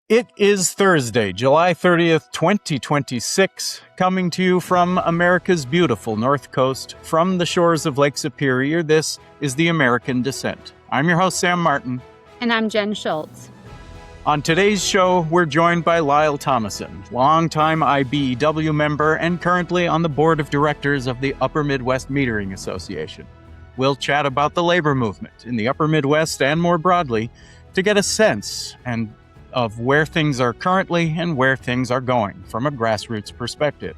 It is Thursday, July 30th, 2026, coming to you from America's beautiful North Coast, from the shores of Lake Superior. This is The American Descent. I'm your host, Sam Martin. And I'm Jen Schultz. On today's show, we're joined by Lyle Thomason, longtime IBEW member and currently on the board of directors of the Upper Midwest Metering Association. We'll chat about the labor movement in the Upper Midwest and more broadly to get a sense of where things are currently and where things are going from a grassroots perspective.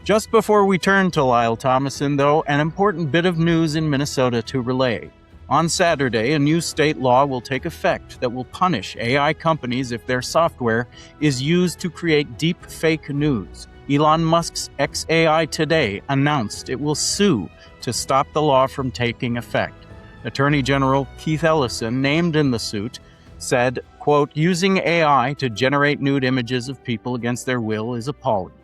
Just before we turn to Lyle Thomason, though, an important bit of news in Minnesota to relay. On Saturday, a new state law will take effect that will punish AI companies if their software is used to create deep fake news. Elon Musk's XAI Today announced it will sue to stop the law from taking effect. Attorney General Keith Ellison, named in the suit, said, quote, "Using AI to generate nude images of people against their will is appalling.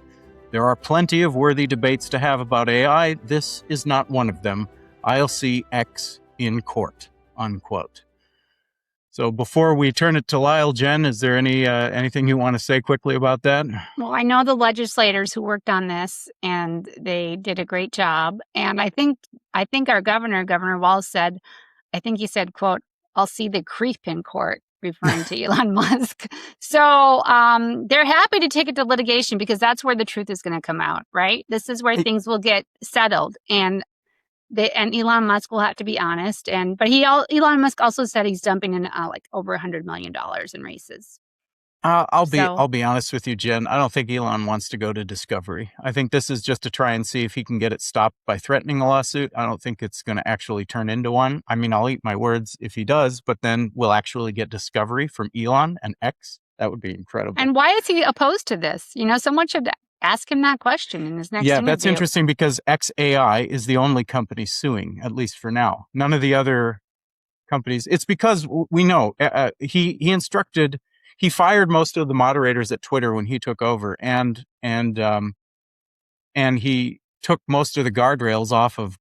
There are plenty of worthy debates to have about AI. This is not one of them. I'll see X in court," unquote. So before we turn it to Lyle, Jen, is there anything you want to say quickly about that? Well, I know the legislators who worked on this, and they did a great job. And I think our Governor Walz said, I think he said, quote, "I'll see the creep in court," referring to Elon Musk. So they're happy to take it to litigation because that's where the truth is going to come out, right? This is where things will get settled, and Elon Musk will have to be honest. But Elon Musk also said he's dumping in like over $100 million in races. I'll be honest with you, Jen. I don't think Elon wants to go to discovery. I think this is just to try and see if he can get it stopped by threatening a lawsuit. I don't think it's going to actually turn into one. I mean, I'll eat my words if he does, but then we'll actually get discovery from Elon and X. That would be incredible. And why is he opposed to this? Someone should ask him that question in his next interview. That's interesting because XAI is the only company suing, at least for now. None of the other companies. It's because we know he fired most of the moderators at Twitter when he took over, and he took most of the guardrails off of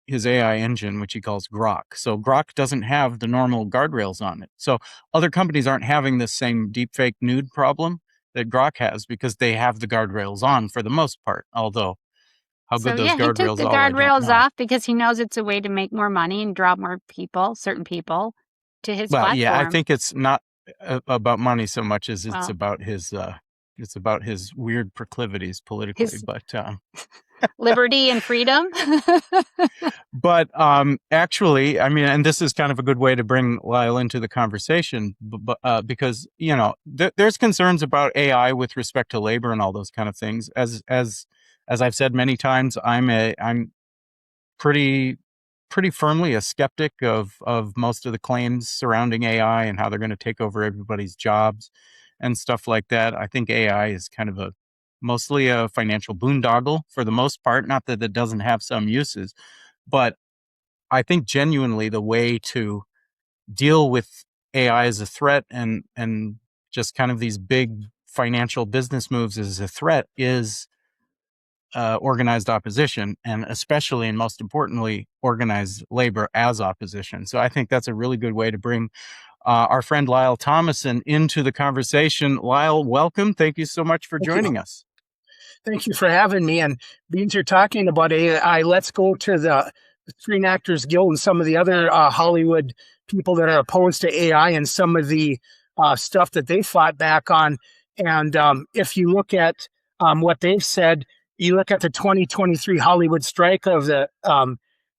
his AI engine, which he calls Grok. So Grok doesn't have the normal guardrails on it. So other companies aren't having this same deepfake nude problem that Grok has because they have the guardrails on for the most part. Although how good those guardrails are, he took the guardrails off because he knows it's a way to make more money and draw more people, certain people, to his platform. Yeah, I think it's not about money so much as it's about his weird proclivities politically, but liberty and freedom. But actually, I mean, and this is kind of a good way to bring Lyle into the conversation, because there's concerns about AI with respect to labor and all those kind of things. As I've said many times, I'm pretty firmly a skeptic of most of the claims surrounding AI and how they're going to take over everybody's jobs and stuff like that. I think AI is kind of mostly a financial boondoggle for the most part. Not that it doesn't have some uses, but I think genuinely the way to deal with AI as a threat and just kind of these big financial business moves as a threat is organized opposition, and especially and most importantly, organized labor as opposition. So I think that's a really good way to bring our friend Lyle Thomason into the conversation. Lyle, welcome. Thank you so much for joining us. Thank you for having me. And being you're talking about AI, let's go to the Screen Actors Guild and some of the other Hollywood people that are opposed to AI and some of the stuff that they fought back on. And if you look at what they've said, you look at the 2023 Hollywood strike of the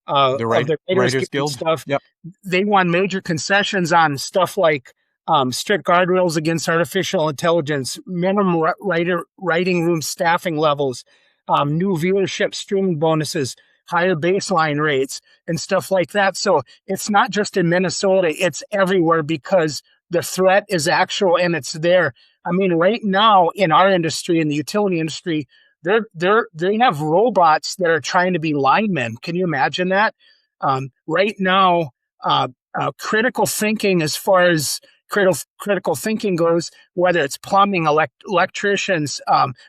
Writers Guild stuff. Yep. They won major concessions on stuff like strict guardrails against artificial intelligence, minimum writing room staffing levels, new viewership streaming bonuses, higher baseline rates, and stuff like that. So it's not just in Minnesota, it's everywhere because the threat is actual and it's there. I mean, right now in our industry, in the utility industry, they have robots that are trying to be linemen. Can you imagine that? Right now, critical thinking, as far as critical thinking goes, whether it's plumbing, electricians,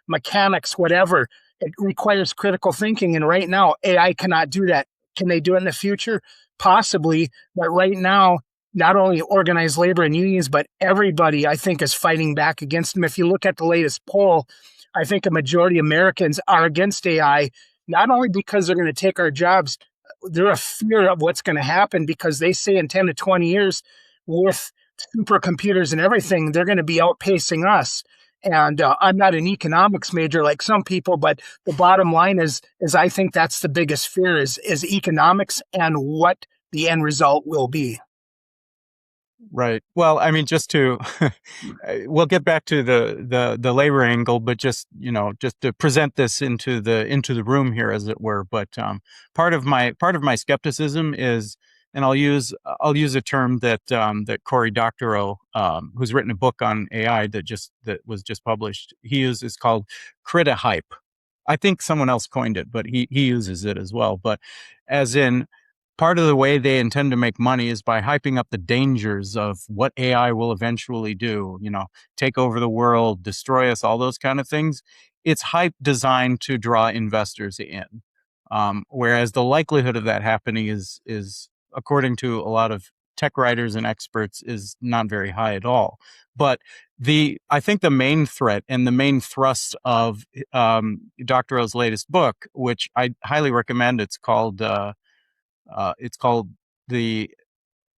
mechanics, whatever, it requires critical thinking. And right now, AI cannot do that. Can they do it in the future? Possibly. But right now, not only organized labor and unions, but everybody, I think, is fighting back against them. If you look at the latest poll, I think a majority of Americans are against AI, not only because they're going to take our jobs, they're a fear of what's going to happen because they say in 10 to 20 years, with supercomputers and everything, they're going to be outpacing us. And I'm not an economics major like some people, but the bottom line is I think that's the biggest fear is economics and what the end result will be. Right. Well, I mean, just to, we'll get back to the labor angle, but just to present this into the room here, as it were. But part of my skepticism is, and I'll use a term that Cory Doctorow, who's written a book on AI that was just published, he uses, called criti-hype. I think someone else coined it, but he uses it as well. But as in, part of the way they intend to make money is by hyping up the dangers of what AI will eventually do, take over the world, destroy us, all those kind of things. It's hype designed to draw investors in. Whereas the likelihood of that happening is, according to a lot of tech writers and experts, is not very high at all. But I think the main threat and the main thrust of Doctorow's latest book, which I highly recommend, it's called The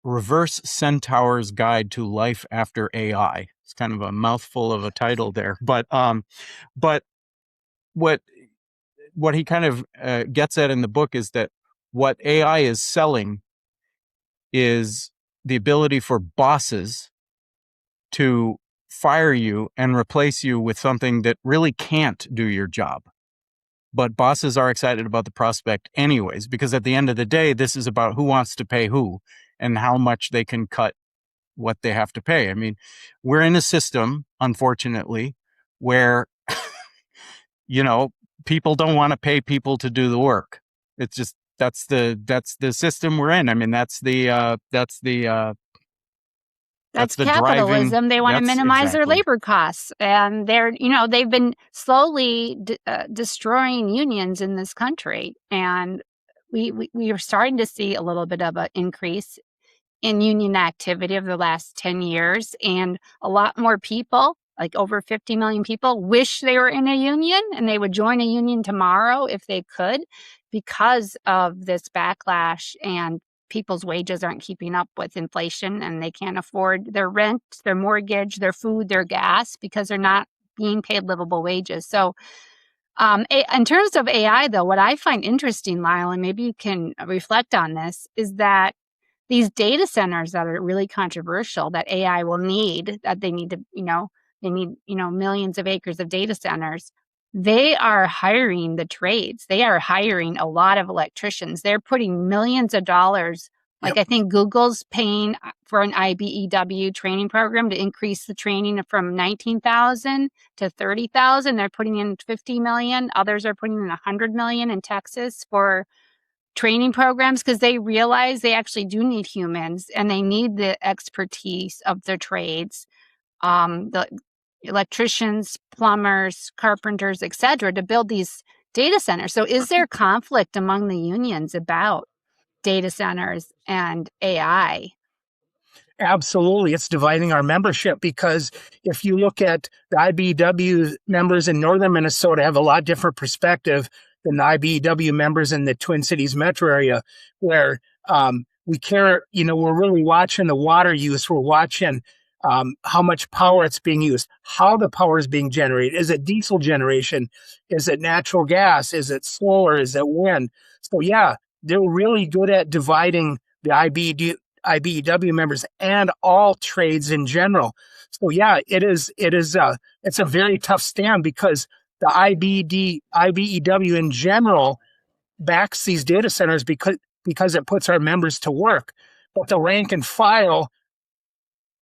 Reverse Centaur's Guide to Life After AI. It's kind of a mouthful of a title there, but what he kind of gets at in the book is that what AI is selling is the ability for bosses to fire you and replace you with something that really can't do your job. But bosses are excited about the prospect anyways, because at the end of the day, this is about who wants to pay who and how much they can cut what they have to pay. I mean, we're in a system, unfortunately, where, people don't want to pay people to do the work. It's just, that's the system we're in. I mean, that's the capitalism. driving. They want to minimize their labor costs, and they've been slowly destroying unions in this country, and we are starting to see a little bit of an increase in union activity over the last 10 years, and a lot more people, like over 50 million people, wish they were in a union, and they would join a union tomorrow if they could, because of this backlash, and people's wages aren't keeping up with inflation, and they can't afford their rent, their mortgage, their food, their gas, because they're not being paid livable wages. So in terms of AI, though, what I find interesting, Lyle, and maybe you can reflect on this, is that these data centers that are really controversial, that AI will need, that they need to, they need, millions of acres of data centers. They are hiring the trades. They are hiring a lot of electricians. They're putting millions of dollars. Like, I think Google's paying for an IBEW training program to increase the training from 19,000 to 30,000. They're putting in 50 million. Others are putting in 100 million in Texas for training programs, because they realize they actually do need humans, and they need the expertise of the trades, the electricians, plumbers, carpenters, etc., to build these data centers. So is there conflict among the unions about data centers and AI? Absolutely. It's dividing our membership, because if you look at the IBEW members in northern Minnesota have a lot different perspective than the IBEW members in the Twin Cities metro area, where we care, we're really watching the water use. We're watching how much power it's being used, how the power is being generated. Is it diesel generation? Is it natural gas? Is it solar? Is it wind? So yeah, they're really good at dividing the IBEW members and all trades in general. So yeah, it's a very tough stand, because the IBEW in general backs these data centers because it puts our members to work. But the rank and file,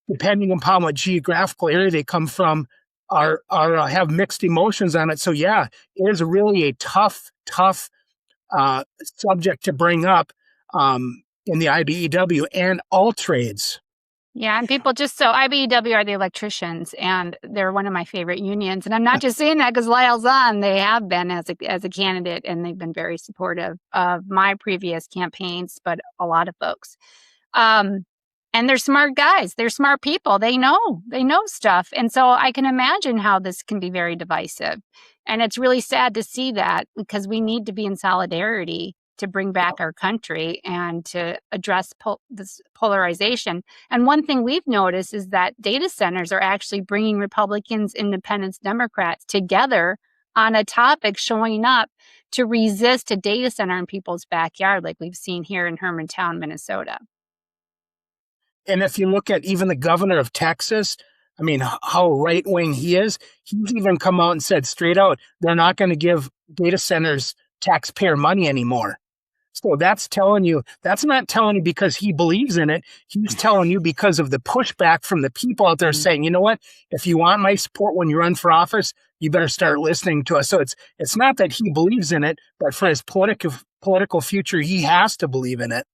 depending upon what geographical area they come from, are have mixed emotions on it. So yeah, it is really a tough subject to bring up in the IBEW and all trades. Yeah, and people so IBEW are the electricians, and they're one of my favorite unions. And I'm not just saying that because Lyle's on. They have been as a candidate, and they've been very supportive of my previous campaigns, but a lot of folks. And they're smart guys. They're smart people. They know stuff. And so I can imagine how this can be very divisive. And it's really sad to see that, because we need to be in solidarity to bring back our country and to address this polarization. And one thing we've noticed is that data centers are actually bringing Republicans, Independents, Democrats together on a topic, showing up to resist a data center in people's backyard, like we've seen here in Hermantown, Minnesota. And if you look at even the governor of Texas, I mean, how right-wing he is, he's even come out and said straight out, they're not going to give data centers taxpayer money anymore. So that's not telling you because he believes in it. He's telling you because of the pushback from the people out there saying, you know what, if you want my support when you run for office, you better start listening to us. So it's not that he believes in it, but for his political future, he has to believe in it.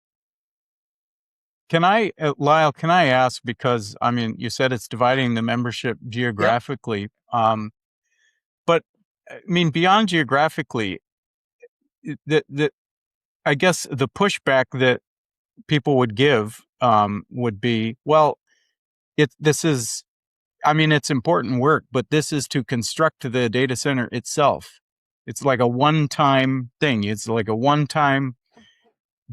Lyle, can I ask, because, I mean, you said it's dividing the membership geographically, but, I mean, beyond geographically, I guess the pushback that people would give would be, well, it's important work, but this is to construct the data center itself. It's like a one-time thing. It's like a one-time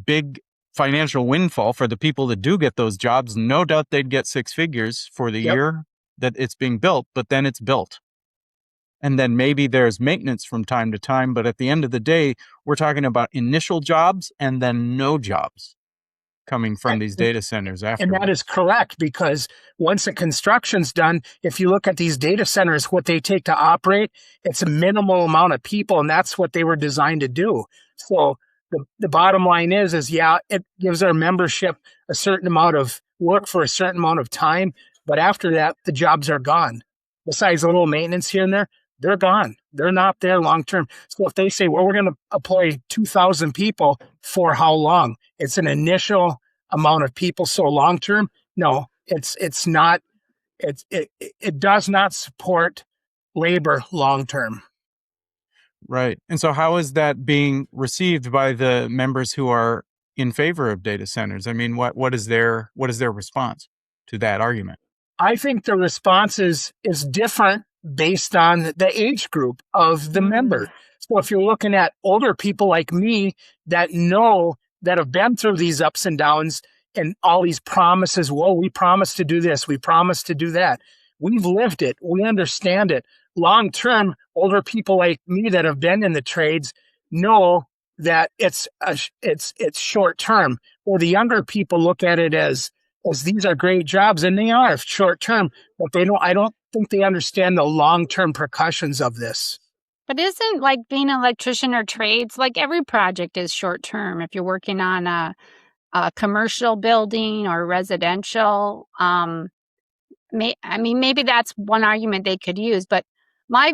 big financial windfall for the people that do get those jobs. No doubt they'd get six figures for the year that it's being built, but then it's built. And then maybe there's maintenance from time to time, but at the end of the day, we're talking about initial jobs and then no jobs coming from these data centers after. And that is correct, because once the construction's done, if you look at these data centers, what they take to operate, it's a minimal amount of people, and that's what they were designed to do. So the bottom line is it gives our membership a certain amount of work for a certain amount of time, but after that, the jobs are gone. Besides a little maintenance here and there, they're gone. They're not there long term. So if they say, well, we're going to employ 2,000 people for how long? It's an initial amount of people. So long term, no, it's not. It does not support labor long term. Right. And so how is that being received by the members who are in favor of data centers? I mean, what is their response to that argument? I think the response is different based on the age group of the member. So if you're looking at older people like me that have been through these ups and downs and all these promises, well, we promised to do this, we promised to do that. We've lived it. We understand it. Long term, older people like me that have been in the trades know that it's short term. Or the younger people look at it as these are great jobs, and they are short term, but I don't think they understand the long term repercussions of this. But isn't like being an electrician or trades, like every project is short term? If you're working on a commercial building or residential, maybe that's one argument they could use. But my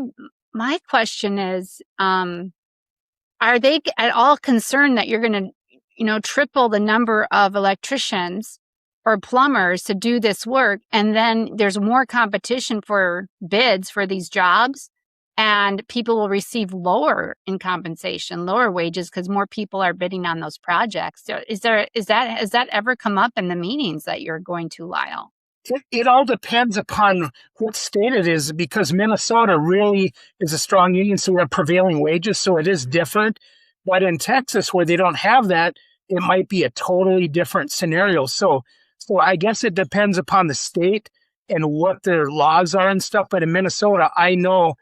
question is, are they at all concerned that you're going to, triple the number of electricians or plumbers to do this work, and then there's more competition for bids for these jobs, and people will receive lower in compensation, lower wages, because more people are bidding on those projects? So has that ever come up in the meetings that you're going to, Lyle? It all depends upon what state it is, because Minnesota really is a strong union, so we have prevailing wages, so it is different. But in Texas, where they don't have that, it might be a totally different scenario. So I guess it depends upon the state and what their laws are and stuff. But in Minnesota, I know,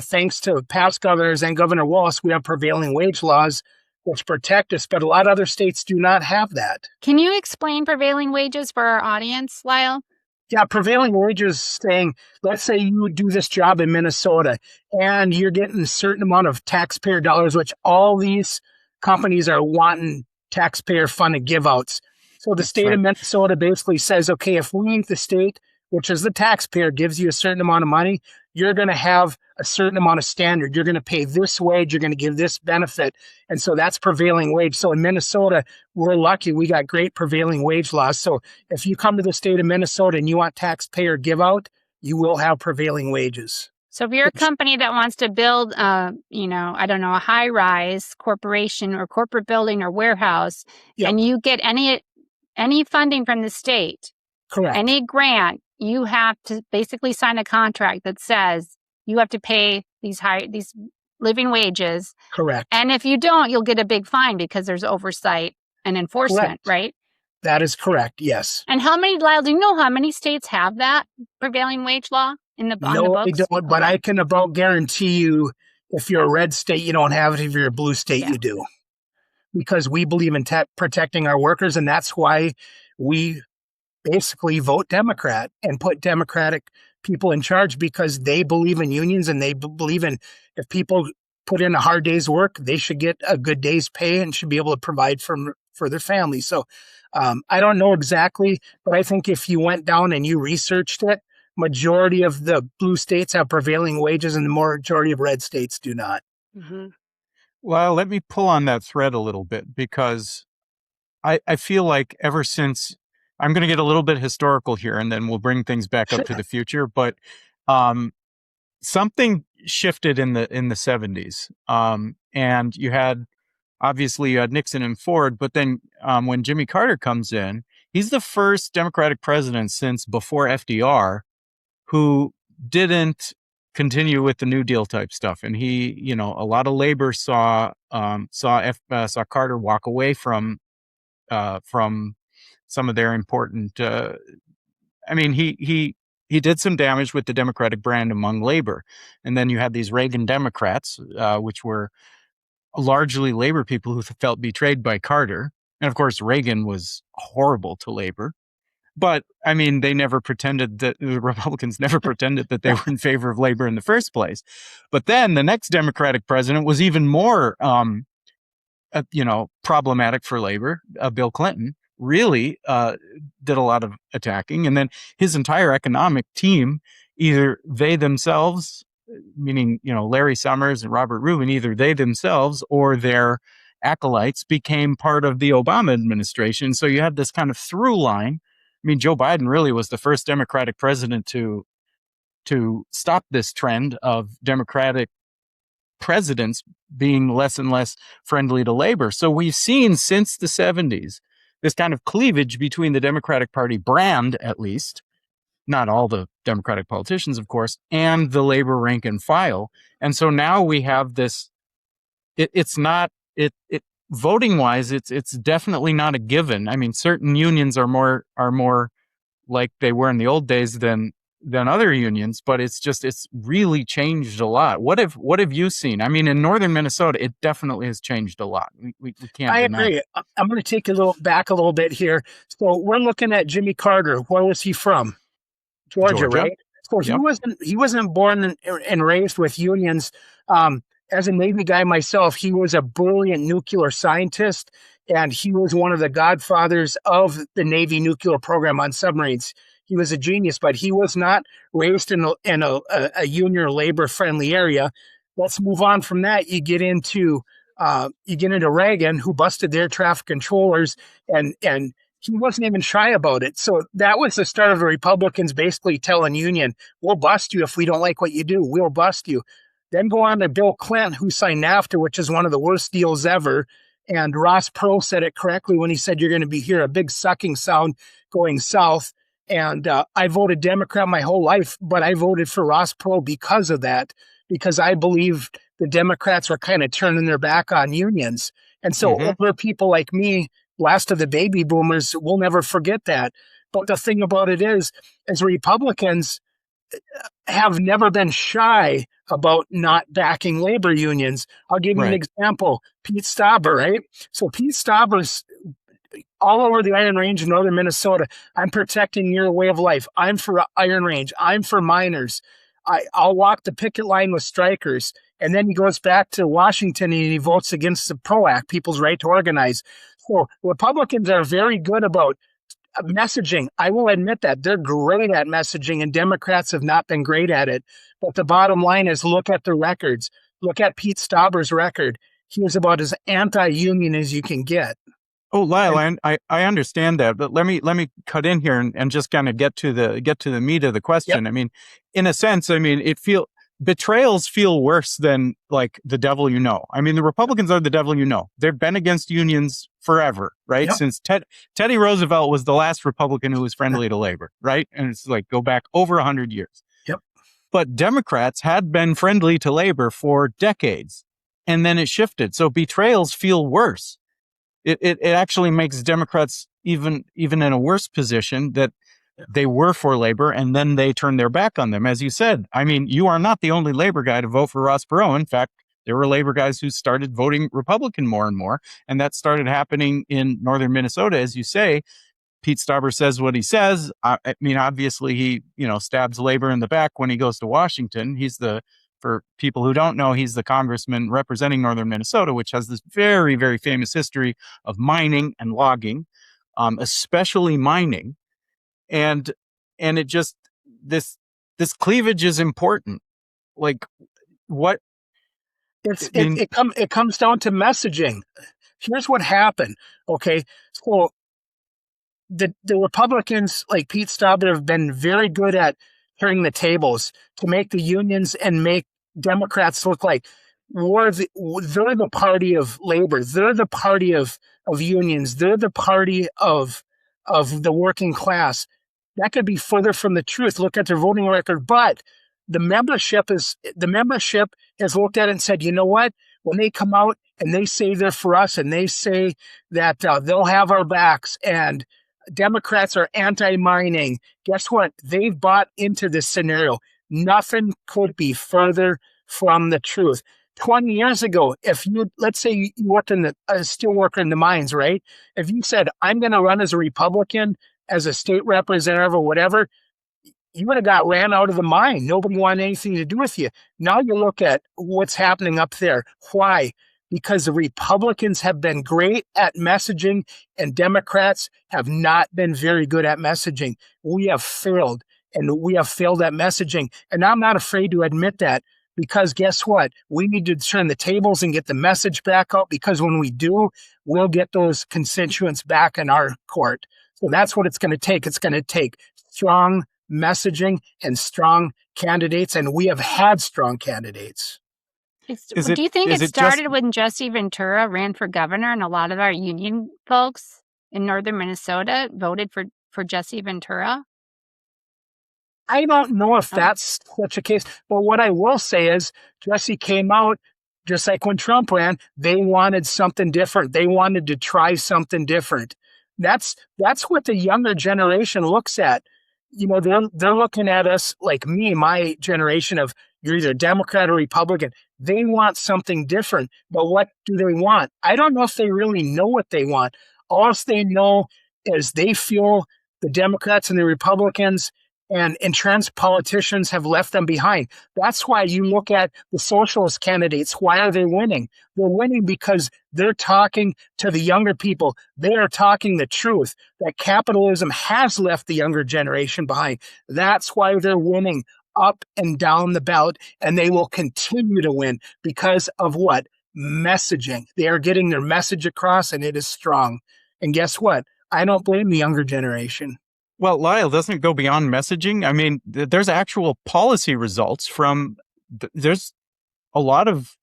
thanks to past governors and Governor Wallace, we have prevailing wage laws which protect us. But a lot of other states do not have that. Can you explain prevailing wages for our audience, Lyle? Yeah, prevailing wages saying, let's say you do this job in Minnesota and you're getting a certain amount of taxpayer dollars, which all these companies are wanting taxpayer funded give outs. So the state of Minnesota basically says, okay, if we, the state, which is the taxpayer, gives you a certain amount of money, you're going to have a certain amount of standard. You're going to pay this wage. You're going to give this benefit. And so that's prevailing wage. So in Minnesota, we're lucky. We got great prevailing wage laws. So if you come to the state of Minnesota and you want taxpayer give out, you will have prevailing wages. So if you're a company that wants to build, a high-rise corporation or corporate building or warehouse, and you get any any funding from the state, Correct. any grant, you have to basically sign a contract that says you have to pay these living wages. Correct. And if you don't, you'll get a big fine because there's oversight and enforcement, Correct. right? That is correct. Yes. And Lyle, do you know how many states have that prevailing wage law on the No, I books? don't, but I can about guarantee you if you're a red state, you don't have it. If you're a blue state, you do. Because we believe in protecting our workers, and that's why we basically vote Democrat and put Democratic people in charge, because they believe in unions and they believe in if people put in a hard day's work, they should get a good day's pay and should be able to provide for their family. So I don't know exactly, but I think if you went down and you researched it, majority of the blue states have prevailing wages and the majority of red states do not. Mm-hmm. Well, let me pull on that thread a little bit, because I feel like ever since, I'm going to get a little bit historical here and then we'll bring things back up to the future, but something shifted in the 70s. And you had Nixon and Ford, but then when Jimmy Carter comes in, he's the first Democratic president since before FDR who didn't continue with the New Deal type stuff. And he, a lot of labor saw Carter walk away from some of their important. He did some damage with the Democratic brand among labor, and then you had these Reagan Democrats, which were largely labor people who felt betrayed by Carter, and of course Reagan was horrible to labor. But they never pretended that the Republicans never pretended that they were in favor of labor in the first place. But then the next Democratic president was even more, problematic for labor. Bill Clinton really did a lot of attacking, and then his entire economic team, either they themselves, meaning Larry Summers and Robert Rubin, either they themselves or their acolytes became part of the Obama administration. So you had this kind of through line. Joe Biden really was the first Democratic president to stop this trend of Democratic presidents being less and less friendly to labor. So we've seen since the 70s this kind of cleavage between the Democratic Party brand, at least, not all the Democratic politicians, of course, and the labor rank and file. And so now we have this, voting wise, it's definitely not a given. Certain unions are more like they were in the old days than other unions, but it's really changed a lot. What have you seen? In northern Minnesota, it definitely has changed a lot. We can't. I agree. I'm going to take a little bit here. So we're looking at Jimmy Carter. Where was he from? Georgia, right? So he wasn't born and raised with unions. As a Navy guy myself, he was a brilliant nuclear scientist, and he was one of the godfathers of the Navy nuclear program on submarines. He was a genius, but he was not raised in a union or labor friendly area. Let's move on from that. You get into Reagan, who busted air traffic controllers, and he wasn't even shy about it. So that was the start of the Republicans basically telling union, we'll bust you if we don't like what you do. We'll bust you. Then go on to Bill Clinton, who signed NAFTA, which is one of the worst deals ever. And Ross Perot said it correctly when he said, you're going to hear a big sucking sound going south. And I voted Democrat my whole life, but I voted for Ross Perot because of that, because I believe the Democrats were kind of turning their back on unions. And so older people like me, last of the baby boomers, will never forget that. But the thing about it is, as Republicans have never been shy about not backing labor unions. I'll give you an example. Pete Stauber, right? So Pete Stauber's all over the Iron Range in northern Minnesota. I'm protecting your way of life. I'm for Iron Range. I'm for miners. I'll walk the picket line with strikers. And then he goes back to Washington and he votes against the PRO Act, People's Right to Organize. So Republicans are very good about messaging. I will admit that they're great at messaging, and Democrats have not been great at it. But the bottom line is, look at the records. Look at Pete Stauber's record. He was about as anti-union as you can get. Oh, Lyle, I understand that, but let me cut in here and just kind of get to the meat of the question. Yep. In a sense, betrayals feel worse than like the devil you know. I mean, the Republicans are the devil you know. They've been against unions forever, right? Yep. Since Teddy Roosevelt was the last Republican who was friendly to labor, right? And it's like go back over 100 years. Yep. But Democrats had been friendly to labor for decades, and then it shifted. So betrayals feel worse. It actually makes Democrats even in a worse position that they were for labor and then they turned their back on them. As you said, I mean, you are not the only labor guy to vote for Ross Perot. In fact, there were labor guys who started voting Republican more and more. And that started happening in northern Minnesota. As you say, Pete Stauber says what he says. I mean, obviously he, stabs labor in the back when he goes to Washington. For people who don't know, he's the congressman representing northern Minnesota, which has this very, very famous history of mining and logging, especially mining. And it just, this cleavage is important. Like what? It comes down to messaging. Here's what happened. Okay. So the Republicans like Pete Stauber have been very good at turning the tables to make the unions and make Democrats look like they're the party of labor. They're the party of unions. They're the party of the working class. That could be further from the truth. Look at their voting record. But the membership is looked at it and said, you know what? When they come out and they say they're for us and they say that they'll have our backs and Democrats are anti-mining, guess what? They've bought into this scenario. Nothing could be further from the truth. 20 years ago, let's say you worked in a steel worker in the mines, right? If you said, I'm going to run as a Republican, as a state representative or whatever, you would have got ran out of the mine. Nobody wanted anything to do with you. Now you look at what's happening up there. Why? Because the Republicans have been great at messaging and Democrats have not been very good at messaging. We have failed, and we have failed at messaging. And I'm not afraid to admit that, because guess what? We need to turn the tables and get the message back out, because when we do, we'll get those constituents back in our court. So that's what it's going to take. It's going to take strong messaging and strong candidates, and we have had strong candidates. Do you think it started when Jesse Ventura ran for governor and a lot of our union folks in northern Minnesota voted for Jesse Ventura? I don't know if that's such a case, but what I will say is Jesse came out just like when Trump ran. They wanted something different. They wanted to try something different. That's what the younger generation looks at. They're looking at us like me, my generation of you're either Democrat or Republican. They want something different. But what do they want? I don't know if they really know what they want. All they know is they feel the Democrats and the Republicans and entrenched politicians have left them behind. That's why you look at the socialist candidates. Why are they winning? They're winning because they're talking to the younger people. They are talking the truth that capitalism has left the younger generation behind. That's why they're winning up and down the ballot, and they will continue to win because of what? Messaging. They are getting their message across, and it is strong. And guess what? I don't blame the younger generation. Well, Lyle, doesn't it go beyond messaging? I mean, there's actual policy results from, there's a lot of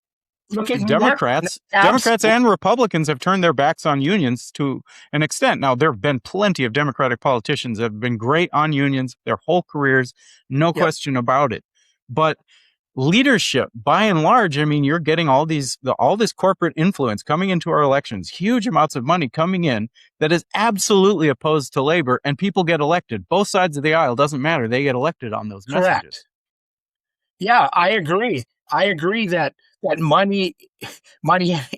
Democrats and Republicans have turned their backs on unions to an extent. Now, there have been plenty of Democratic politicians that have been great on unions their whole careers, no question about it. But leadership, by and large, I mean, you're getting all this corporate influence coming into our elections, huge amounts of money coming in that is absolutely opposed to labor, and people get elected. Both sides of the aisle, doesn't matter. They get elected on those messages. Correct. Yeah, I agree. I agree that money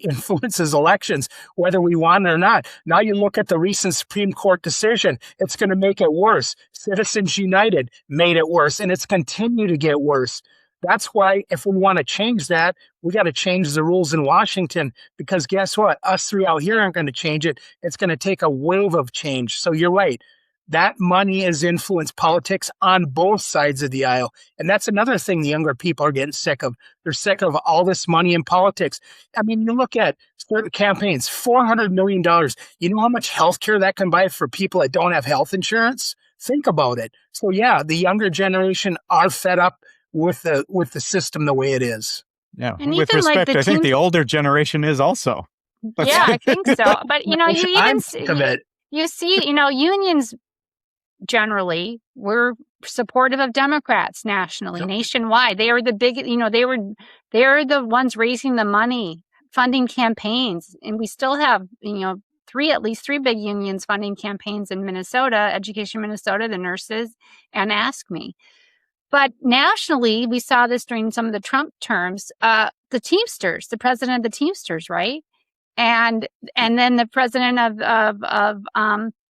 influences elections, whether we want it or not. Now you look at the recent Supreme Court decision, it's going to make it worse. Citizens United made it worse, and it's continued to get worse. That's why if we want to change that, we got to change the rules in Washington, because guess what? Us three out here aren't going to change it. It's going to take a wave of change. So you're right. That money has influenced politics on both sides of the aisle. And that's another thing the younger people are getting sick of. They're sick of all this money in politics. I mean, you look at certain campaigns, $400 million. You know how much health care that can buy for people that don't have health insurance? Think about it. So yeah, the younger generation are fed up with the system the way it is. Yeah. And With even like respect, the I think team, the older generation is also. yeah, I think so. But you Which even I'm sick of it. you see, unions generally were supportive of Democrats nationally, Yep. nationwide. They are the big, they're the ones raising the money, funding campaigns, and we still have, at least three big unions funding campaigns in Minnesota, Education Minnesota, the nurses, and Ask Me. But nationally, we saw this during some of the Trump terms. The Teamsters, the president of the Teamsters, right? And then the president of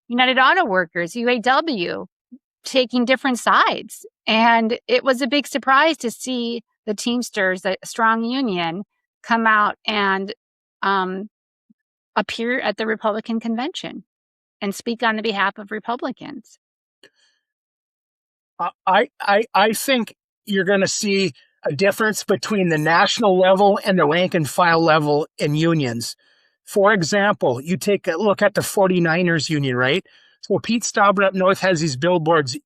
United Auto Workers, UAW, taking different sides. And it was a big surprise to see the Teamsters, a strong union, come out and appear at the Republican convention and speak on the behalf of Republicans. I think you're going to see a difference between the national level and the rank and file level in unions. For example, you take a look at the 49ers union, right? So Pete Stauber up north has these billboards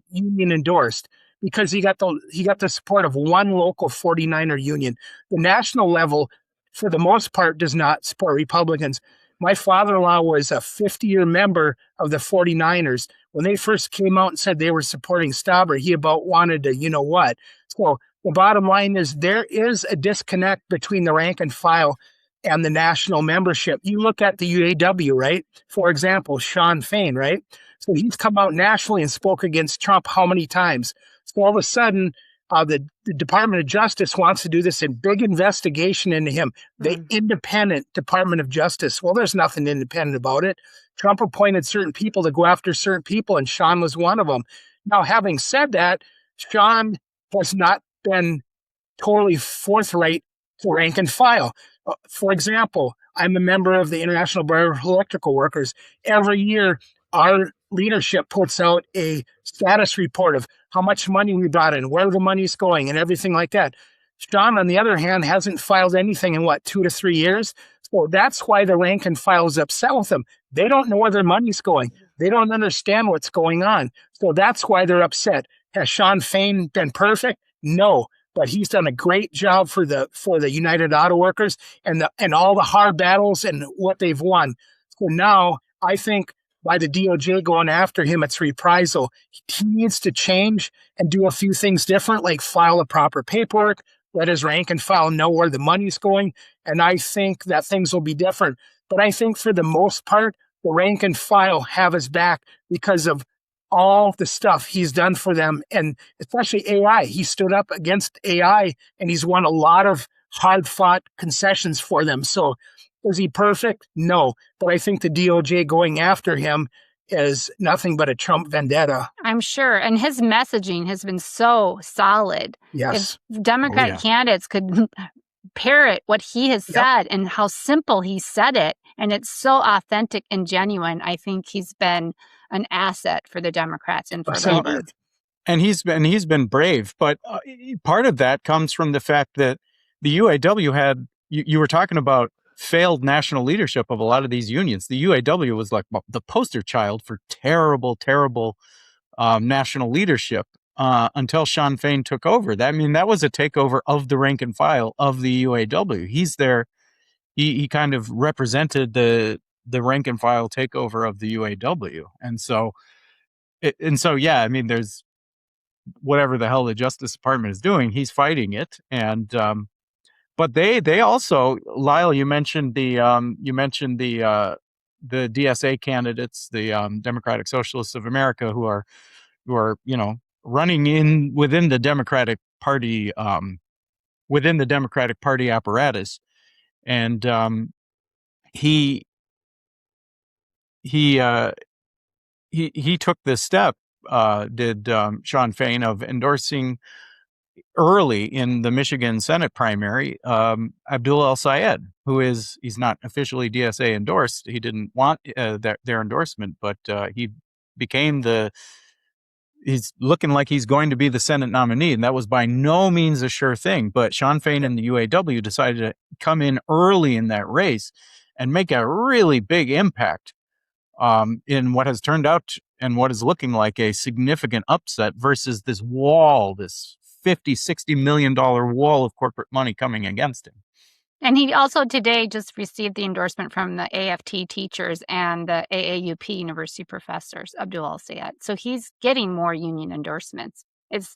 union endorsed because he got the support of one local 49er union. The national level, for the most part, does not support Republicans. My father-in-law was a 50-year member of the 49ers. When they first came out and said they were supporting Stauber, he about wanted to, you know what. So the bottom line is there is a disconnect between the rank and file and the national membership. You look at the UAW, right? For example, Sean Fain, right? So he's come out nationally and spoke against Trump how many times? So all of a sudden, the Department of Justice wants to do this big investigation into him. The independent Department of Justice. Well, there's nothing independent about it. Trump appointed certain people to go after certain people, and Sean was one of them. Now, having said that, Sean has not been totally forthright to rank and file. For example, I'm a member of the International Brotherhood of Electrical Workers. Every year, our leadership puts out a status report of how much money we brought in, where the money's going, and everything like that. Sean, on the other hand, hasn't filed anything in 2 to 3 years. So that's why the rank and file is upset with them. They don't know where their money's going. They don't understand what's going on. So that's why they're upset. Has Sean Fain been perfect? No. But he's done a great job for the United Auto Workers and all the hard battles and what they've won. So now I think by the DOJ going after him, it's reprisal. He needs to change and do a few things different, like file the proper paperwork, let his rank and file know where the money's going, and I think that things will be different. But I think for the most part, the rank and file have his back because of all the stuff he's done for them, and especially AI. He stood up against AI, and he's won a lot of hard-fought concessions for them. So is he perfect? No. But I think the DOJ going after him is nothing but a Trump vendetta. I'm sure. And his messaging has been so solid. Yes. If Democrat candidates could parrot what he has said and how simple he said it, and it's so authentic and genuine, I think he's been an asset for the Democrats and for voters. And he's been brave, but part of that comes from the fact that the UAW had, you were talking about failed national leadership of a lot of these unions. The UAW was like the poster child for terrible national leadership until Sean Fain took over. That was a takeover of the rank and file of the UAW. He's there. He kind of represented the rank and file takeover of the UAW. And so there's whatever the hell the Justice Department is doing, he's fighting it. And but they also, Lyle, you mentioned the DSA candidates, the Democratic Socialists of America, who are running within the Democratic Party apparatus, and he took this step, did Sean Fain, of endorsing early in the Michigan Senate primary Abdul El-Sayed, he's not officially DSA endorsed. He didn't want their endorsement, but he became he's looking like he's going to be the Senate nominee, and that was by no means a sure thing. But Sean Fain and the UAW decided to come in early in that race and make a really big impact in what has turned out and what is looking like a significant upset versus this $50-60 million wall of corporate money coming against him. And he also today just received the endorsement from the AFT teachers and the AAUP university professors, Abdul Al-Sayed. So he's getting more union endorsements. It's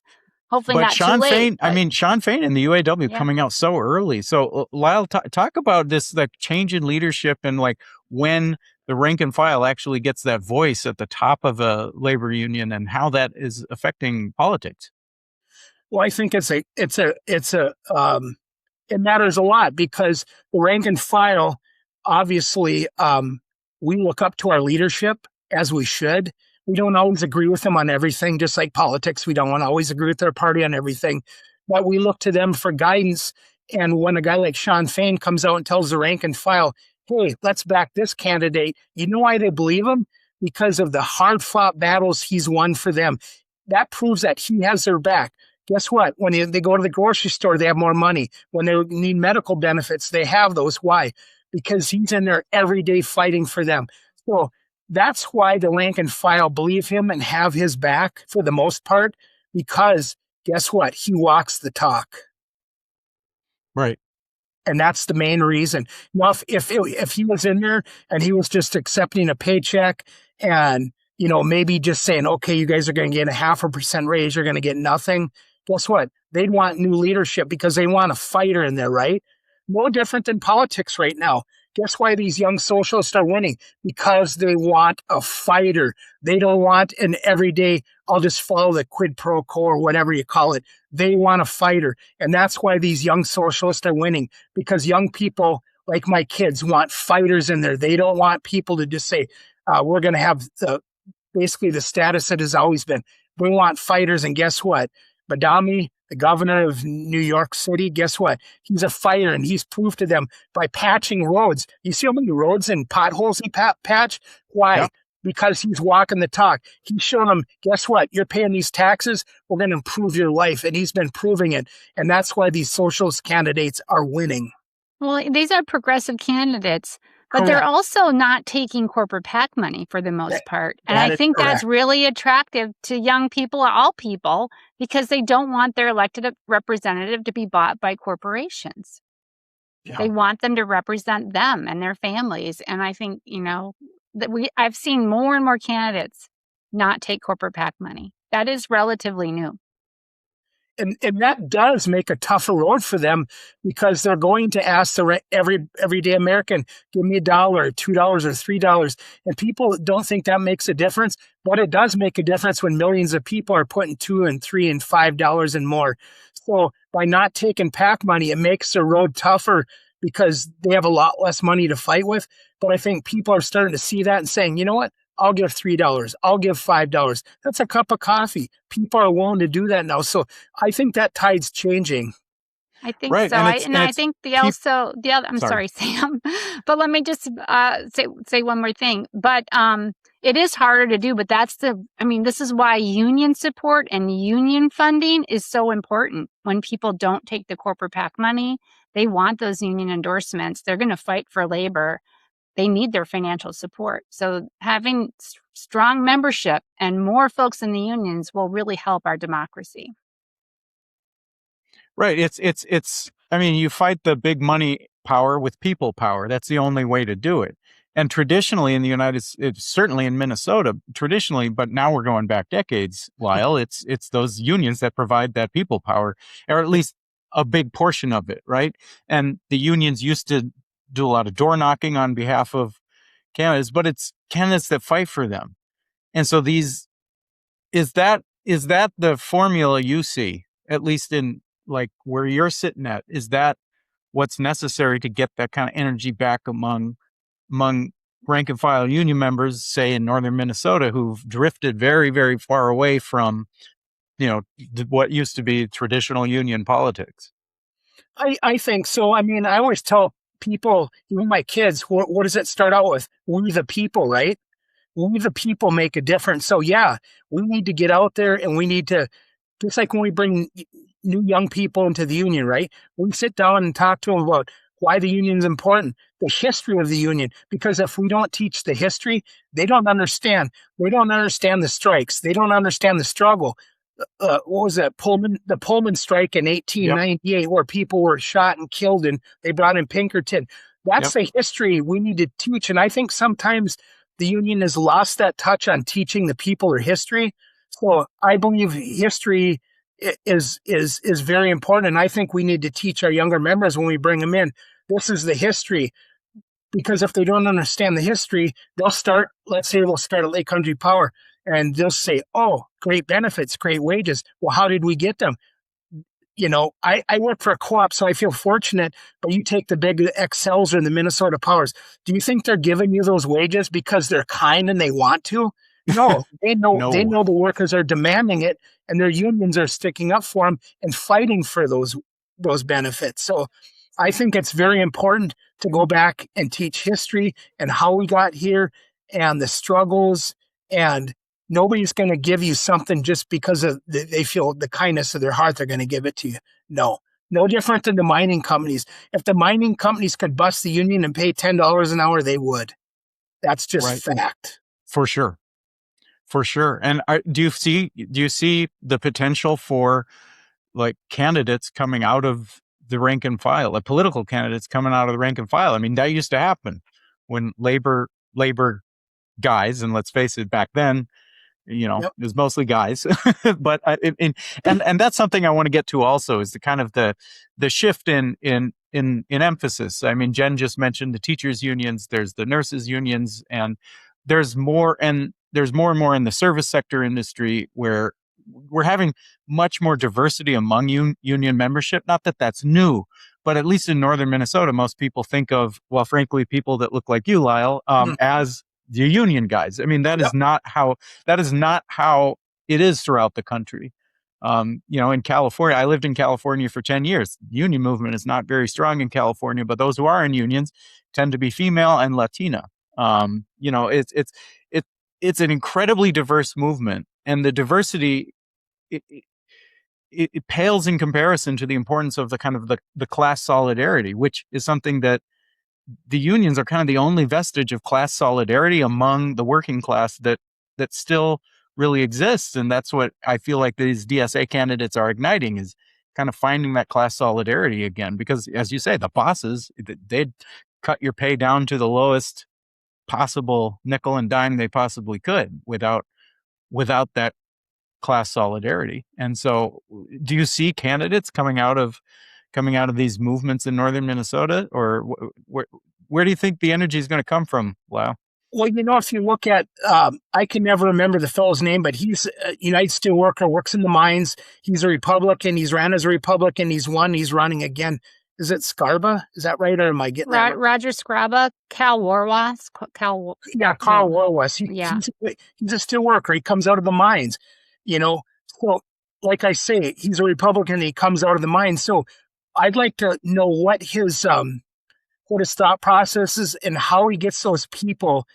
hopefully not too late. Shawn Fain and the UAW Yeah. coming out so early. So Lyle, talk about this, like change in leadership and like when the rank and file actually gets that voice at the top of a labor union and how that is affecting politics. Well, I think it matters a lot because the rank and file, obviously, we look up to our leadership as we should. We don't always agree with them on everything, just like politics. We don't want to always agree with their party on everything, but we look to them for guidance. And when a guy like Shawn Fain comes out and tells the rank and file, hey, let's back this candidate, you know why they believe him? Because of the hard-fought battles he's won for them. That proves that he has their back. Guess what? When they go to the grocery store, they have more money. When they need medical benefits, they have those. Why? Because he's in there every day fighting for them. So that's why the rank and file believe him and have his back for the most part, because guess what? He walks the talk. Right. And that's the main reason. Now, if he was in there and he was just accepting a paycheck and, maybe just saying, okay, you guys are going to get a 0.5% raise, you're going to get nothing. Guess what? They'd want new leadership because they want a fighter in there, right? No different than politics right now. Guess why these young socialists are winning? Because they want a fighter. They don't want an everyday, I'll just follow the quid pro quo or whatever you call it. They want a fighter. And that's why these young socialists are winning, because young people like my kids want fighters in there. They don't want people to just say, we're going to have basically the status that has always been. We want fighters. And guess what? Badami, the governor of New York City, guess what? He's a fighter, and he's proved to them by patching roads. You see how many roads and potholes he patched? Why? Yep. Because he's walking the talk. He's showing them, guess what? You're paying these taxes. We're going to improve your life. And he's been proving it. And that's why these socialist candidates are winning. Well, these are progressive candidates, but they're also not taking corporate PAC money for the most part. And I think that's really attractive to young people, all people, because they don't want their elected representative to be bought by corporations. Yeah. They want them to represent them and their families. And I think, that I've seen more and more candidates not take corporate PAC money. That is relatively new. And that does make a tougher road for them, because they're going to ask the everyday American, give me $1, $2, or $3. And people don't think that makes a difference, but it does make a difference when millions of people are putting $2 and $3 and $5 and more. So by not taking PAC money, it makes the road tougher because they have a lot less money to fight with. But I think people are starting to see that and saying, you know what? I'll give $3. I'll give $5. That's a cup of coffee. People are willing to do that now. So I think that tide's changing. I think right. So. I think I'm sorry, Sam, but let me just say one more thing. But it is harder to do, but this is why union support and union funding is so important. When people don't take the corporate PAC money, they want those union endorsements. They're going to fight for labor. They need their financial support. So having strong membership and more folks in the unions will really help our democracy. Right. You fight the big money power with people power. That's the only way to do it. And traditionally in the United States, certainly in Minnesota, but now we're going back decades, Lyle, it's those unions that provide that people power, or at least a big portion of it, right? And the unions used to do a lot of door knocking on behalf of candidates, but it's candidates that fight for them. And so is that the formula you see, at least in like where you're sitting at? Is that what's necessary to get that kind of energy back among rank and file union members, say in northern Minnesota, who've drifted very, very far away from, what used to be traditional union politics? I think so. I always tell people, even my kids, what does it start out with? We the people, right? We the people make a difference. So yeah, we need to get out there, and we need to, just like when we bring new young people into the union, right? We sit down and talk to them about why the union is important, the history of the union, because if we don't teach the history, they don't understand. They don't understand the strikes. They don't understand the struggle. what was that the Pullman strike in Yep. 1898, where people were shot and killed, and they brought in Pinkerton. That's Yep. the history we need to teach, and I think sometimes the union has lost that touch on teaching the people their history. So I believe history is very important, and I think we need to teach our younger members when we bring them in. This is the history, because if they don't understand the history, they'll start. Let's say we'll start at Lake Country Power, and they'll say, "Oh, great benefits, great wages. Well, how did we get them?" I work for a co-op, so I feel fortunate, but you take the big Excels or the Minnesota Powers. Do you think they're giving you those wages because they're kind and they want to? No, they No. know the workers are demanding it, and their unions are sticking up for them and fighting for those benefits. So I think it's very important to go back and teach history and how we got here and the struggles, and nobody's going to give you something just because they feel the kindness of their heart. They're going to give it to you. No different than the mining companies. If the mining companies could bust the union and pay $10 an hour, they would. That's just Right. fact. For sure. And do you see the potential for like candidates coming out of the rank and file, like political candidates coming out of the rank and file? I mean, that used to happen when labor guys, and let's face it, back then, Yep. it was mostly guys. But and that's something I want to get to also, is the kind of the shift in emphasis. I mean, Jen just mentioned the teachers unions, there's the nurses unions, and there's more and more in the service sector industry, where we're having much more diversity among union membership. Not that that's new, but at least in northern Minnesota, most people think of, well, frankly, people that look like you, Lyle, as the union guys. I mean, that is not how it is throughout the country. In California, I lived in California for 10 years. The union movement is not very strong in California, but those who are in unions tend to be female and Latina. It's an incredibly diverse movement, and the diversity, it pales in comparison to the importance of the kind of the class solidarity, which is something that the unions are kind of the only vestige of class solidarity among the working class that still really exists. And that's what I feel like these DSA candidates are igniting, is kind of finding that class solidarity again. Because as you say, the bosses, they'd cut your pay down to the lowest possible nickel and dime they possibly could without that class solidarity. And so do you see candidates coming out of these movements in northern Minnesota, or where do you think the energy is going to come from, Lyle? Well, if you look at, I can never remember the fellow's name, but he's a United Steelworker, works in the mines. He's a Republican. He's ran as a Republican. He's won. He's running again. Is it Scarba? Is that right? Or am I getting that right? Roger Scraba, Carl Warwas. Carl Warwas. He's a steelworker. He comes out of the mines, So, like I say, he's a Republican. He comes out of the mines. So I'd like to know what his thought process is and how he gets those people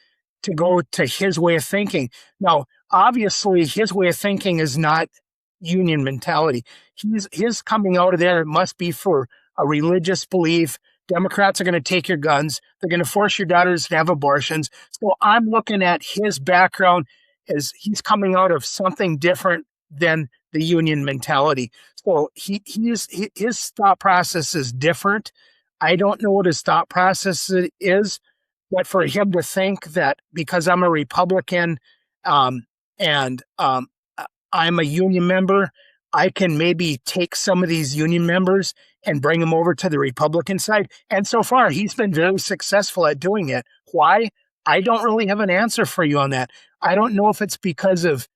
to go to his way of thinking. Now, obviously, his way of thinking is not union mentality. His coming out of there must be for a religious belief. Democrats are going to take your guns. They're going to force your daughters to have abortions. So I'm looking at his background as he's coming out of something different than the union mentality. So his thought process is different. I don't know what his thought process is, but for him to think that because I'm a Republican and I'm a union member, I can maybe take some of these union members and bring them over to the Republican side. And so far, he's been very successful at doing it. Why? I don't really have an answer for you on that. I don't know if it's because of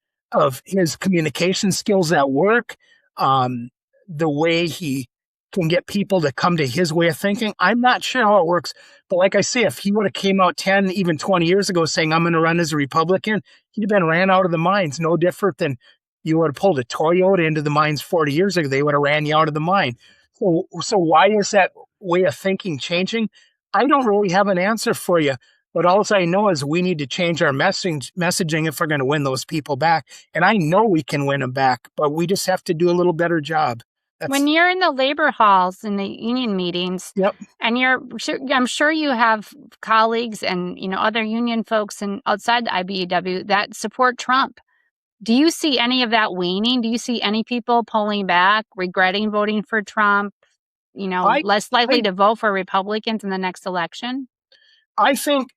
his communication skills at work, the way he can get people to come to his way of thinking. I'm not sure how it works. But like I say, if he would have came out 10, even 20 years ago saying, I'm going to run as a Republican, he'd have been ran out of the mines, no different than you would have pulled a Toyota into the mines 40 years ago. They would have ran you out of the mine. So why is that way of thinking changing? I don't really have an answer for you. But all I know is we need to change our messaging if we're going to win those people back. And I know we can win them back, but we just have to do a little better job. When you're in the labor halls in the union meetings, yep. And I'm sure you have colleagues and other union folks and outside the IBEW that support Trump. Do you see any of that waning? Do you see any people pulling back, regretting voting for Trump, I, less likely I, to vote for Republicans in the next election? I think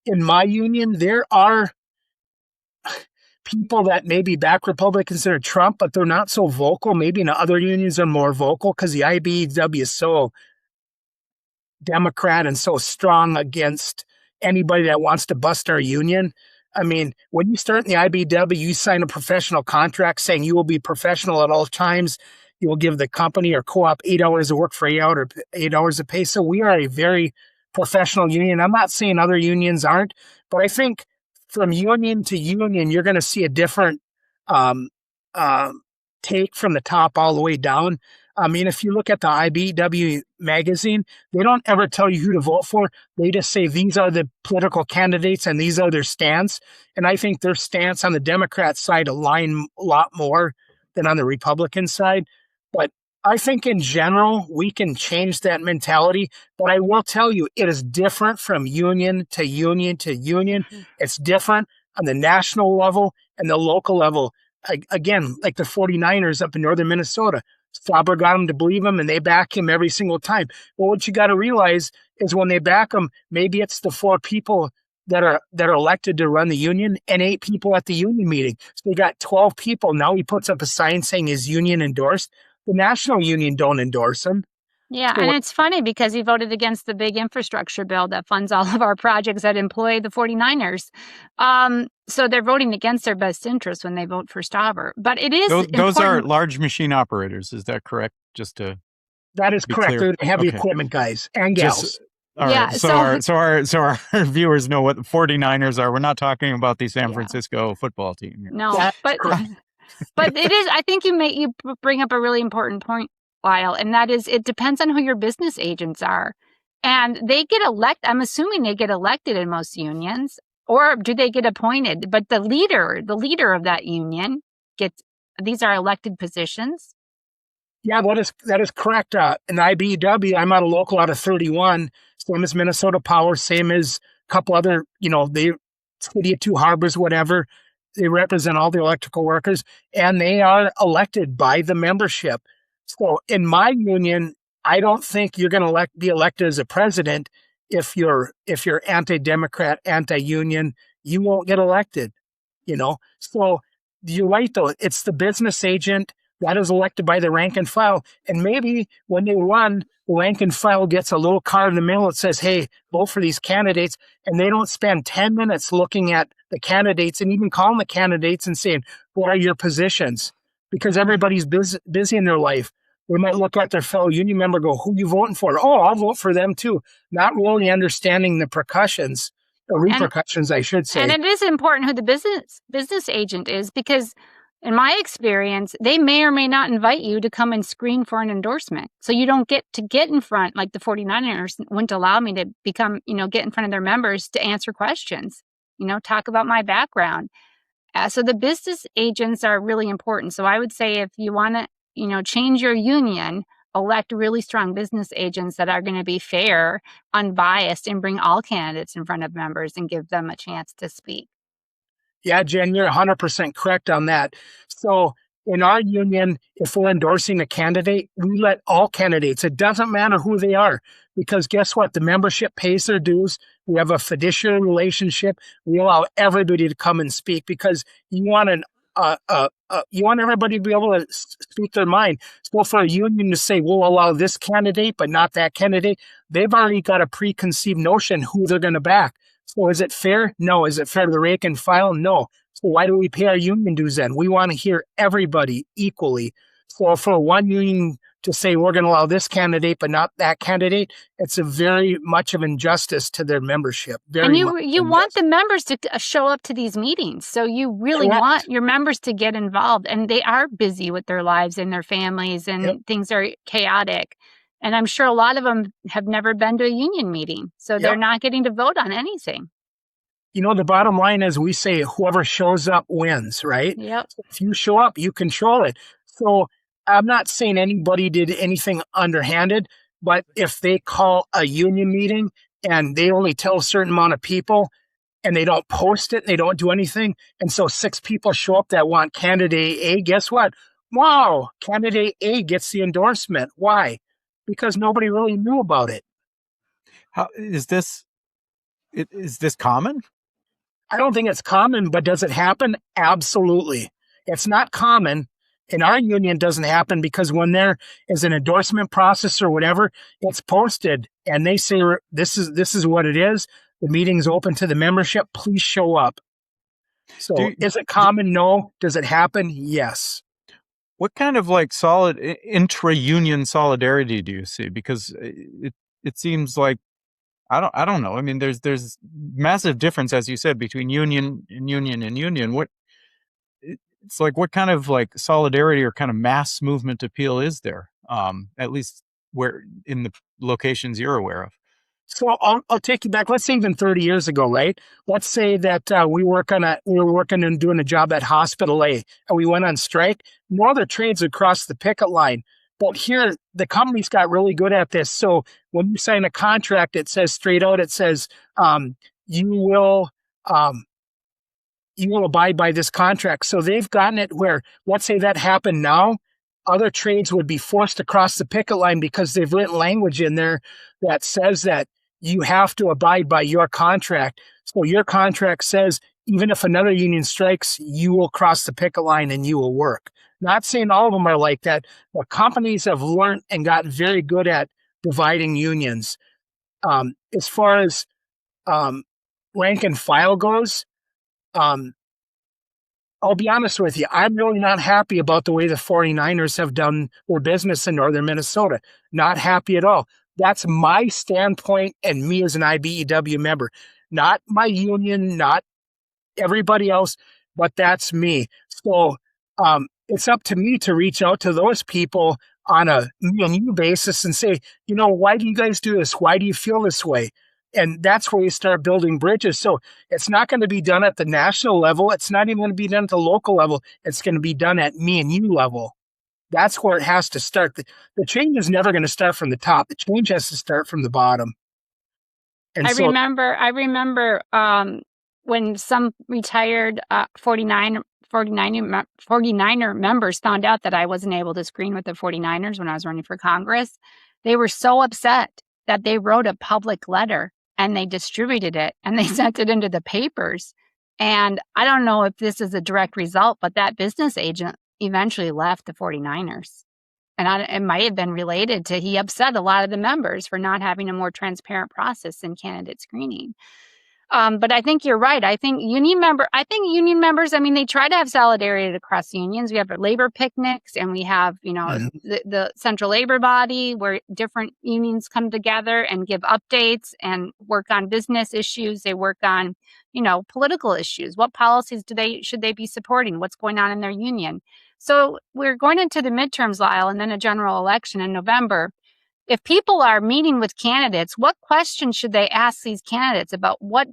in my union, there are people that maybe back Republicans that are Trump, but they're not so vocal. Maybe in other unions are more vocal because the IBEW is so Democrat and so strong against anybody that wants to bust our union. I mean, when you start in the IBEW, you sign a professional contract saying you will be professional at all times. You will give the company or co-op 8 hours of work for 8 hours of pay. So we are a very professional union. I'm not saying other unions aren't, but I think from union to union, you're going to see a different um, take from the top all the way down. I mean, if you look at the IBEW magazine, they don't ever tell you who to vote for. They just say these are the political candidates and these are their stance. And I think their stance on the Democrat side align a lot more than on the Republican side. But I think in general, we can change that mentality. But I will tell you, it is different from union to union to union. It's different on the national level and the local level. Again, like the 49ers up in northern Minnesota. Stauber got them to believe him, and they back him every single time. Well, what you got to realize is when they back him, maybe it's the 4 people that are elected to run the union and 8 people at the union meeting. So they got 12 people. Now he puts up a sign saying his union endorsed. The national union don't endorse him. Yeah, So and it's funny because he voted against the big infrastructure bill that funds all of our projects that employ the 49ers. So they're voting against their best interest when they vote for Stauber. But it is those are large machine operators. Is that correct? Just to that is correct. clear. They're heavy Okay. equipment guys and gals. All Yeah, right. So our viewers know what the 49ers are. We're not talking about the San Francisco football team here. No, That's but correct. but it is. I think you bring up a really important point, Lyle, and that is it depends on who your business agents are, and they get elected. I'm assuming they get elected in most unions, or do they get appointed? But the leader of that union gets. These are elected positions. Yeah, that is correct. In IBEW, I'm out of local out of 31, same as Minnesota Power, same as a couple other, they City of Two Harbors, whatever. They represent all the electrical workers, and they are elected by the membership. So in my union, I don't think you're going to be elected as a president if you're anti-democrat, anti-union. You won't get elected. So you're right though. It's the business agent that is elected by the rank and file, and maybe when they run, the rank and file gets a little card in the mail that says, "Hey, vote for these candidates," and they don't spend 10 minutes looking at the candidates and even calling the candidates and saying, "What are your positions?" Because everybody's busy in their life. They might look at their fellow union member, go, "Who you voting for?" "Oh, I'll vote for them too." Not really understanding the repercussions, I should say. And it is important who the business agent is because, in my experience, they may or may not invite you to come and screen for an endorsement. So you don't get in front, like the 49ers wouldn't allow me to get in front of their members to answer questions, talk about my background. So the business agents are really important. So I would say if you want to, change your union, elect really strong business agents that are going to be fair, unbiased, and bring all candidates in front of members and give them a chance to speak. Yeah, Jen, you're 100% correct on that. So in our union, if we're endorsing a candidate, we let all candidates, it doesn't matter who they are, because guess what? The membership pays their dues. We have a fiduciary relationship. We allow everybody to come and speak because you want everybody to be able to speak their mind. So for a union to say, we'll allow this candidate, but not that candidate, they've already got a preconceived notion who they're going to back. So is it fair? No. Is it fair to the rank and file? No. So why do we pay our union dues then? We want to hear everybody equally. So for one union to say we're going to allow this candidate but not that candidate, it's a very much of injustice to their membership. And you want the members to show up to these meetings. So you really want your members to get involved. And they are busy with their lives and their families, and things are chaotic. And I'm sure a lot of them have never been to a union meeting, so they're not getting to vote on anything. The bottom line is we say whoever shows up wins, right? Yep. So if you show up, you control it. So I'm not saying anybody did anything underhanded, but if they call a union meeting and they only tell a certain amount of people and they don't post it, and they don't do anything. And so 6 people show up that want candidate A. Guess what? Wow, candidate A gets the endorsement. Why? Because nobody really knew about it. How is this? Is this common? I don't think it's common, but does it happen? Absolutely. It's not common. In our union, doesn't happen because when there is an endorsement process or whatever, it's posted and they say this is what it is. The meeting's open to the membership. Please show up. So is it common? No. Does it happen? Yes. What kind of like solid intra-union solidarity do you see? Because it seems like I don't know. I mean, there's massive difference, as you said, between union and union and union. It's like what kind of like solidarity or kind of mass movement appeal is there? At least where in the locations you're aware of. So I'll take you back. Let's say even 30 years ago, right? Let's say that we were working and doing a job at Hospital A, and we went on strike. No other trades would cross the picket line. But here, the companies got really good at this. So when you sign a contract, it says straight out, it says you will abide by this contract. So they've gotten it where, let's say that happened now, other trades would be forced to cross the picket line because they've written language in there that says that you have to abide by your contract. So your contract says, even if another union strikes, you will cross the picket line and you will work. Not saying all of them are like that, but companies have learned and gotten very good at dividing unions. As far as rank and file goes, I'll be honest with you, I'm really not happy about the way the 49ers have done their business in northern Minnesota. Not happy at all. That's my standpoint and me as an IBEW member. Not my union, not everybody else, but that's me. So it's up to me to reach out to those people on a me and you basis and say, why do you guys do this? Why do you feel this way? And that's where you start building bridges. So it's not going to be done at the national level. It's not even going to be done at the local level. It's going to be done at me and you level. That's where it has to start. The change is never going to start from the top. The change has to start from the bottom. And I remember when some retired 49er members found out that I wasn't able to screen with the 49ers when I was running for Congress. They were so upset that they wrote a public letter and they distributed it and they sent it into the papers. And I don't know if this is a direct result, but that business agent eventually left the 49ers. And it might have been related to he upset a lot of the members for not having a more transparent process in candidate screening. But I think you're right. I think union members, they try to have solidarity across unions. We have labor picnics and we have, the central labor body where different unions come together and give updates and work on business issues. They work on, political issues. What policies should they be supporting? What's going on in their union? So we're going into the midterms, Lyle, and then a general election in November. If people are meeting with candidates, what questions should they ask these candidates about what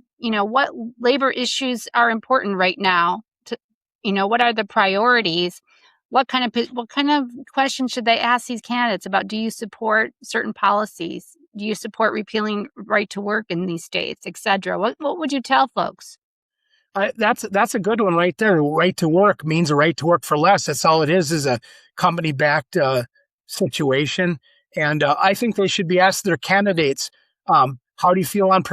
labor issues are important right now? What are the priorities? What kind of questions should they ask these candidates about? Do you support certain policies? Do you support repealing right to work in these states, et cetera? What would you tell folks? That's a good one right there. Right to work means a right to work for less. That's all it is a company-backed situation. And I think they should be asked their candidates, how do you feel on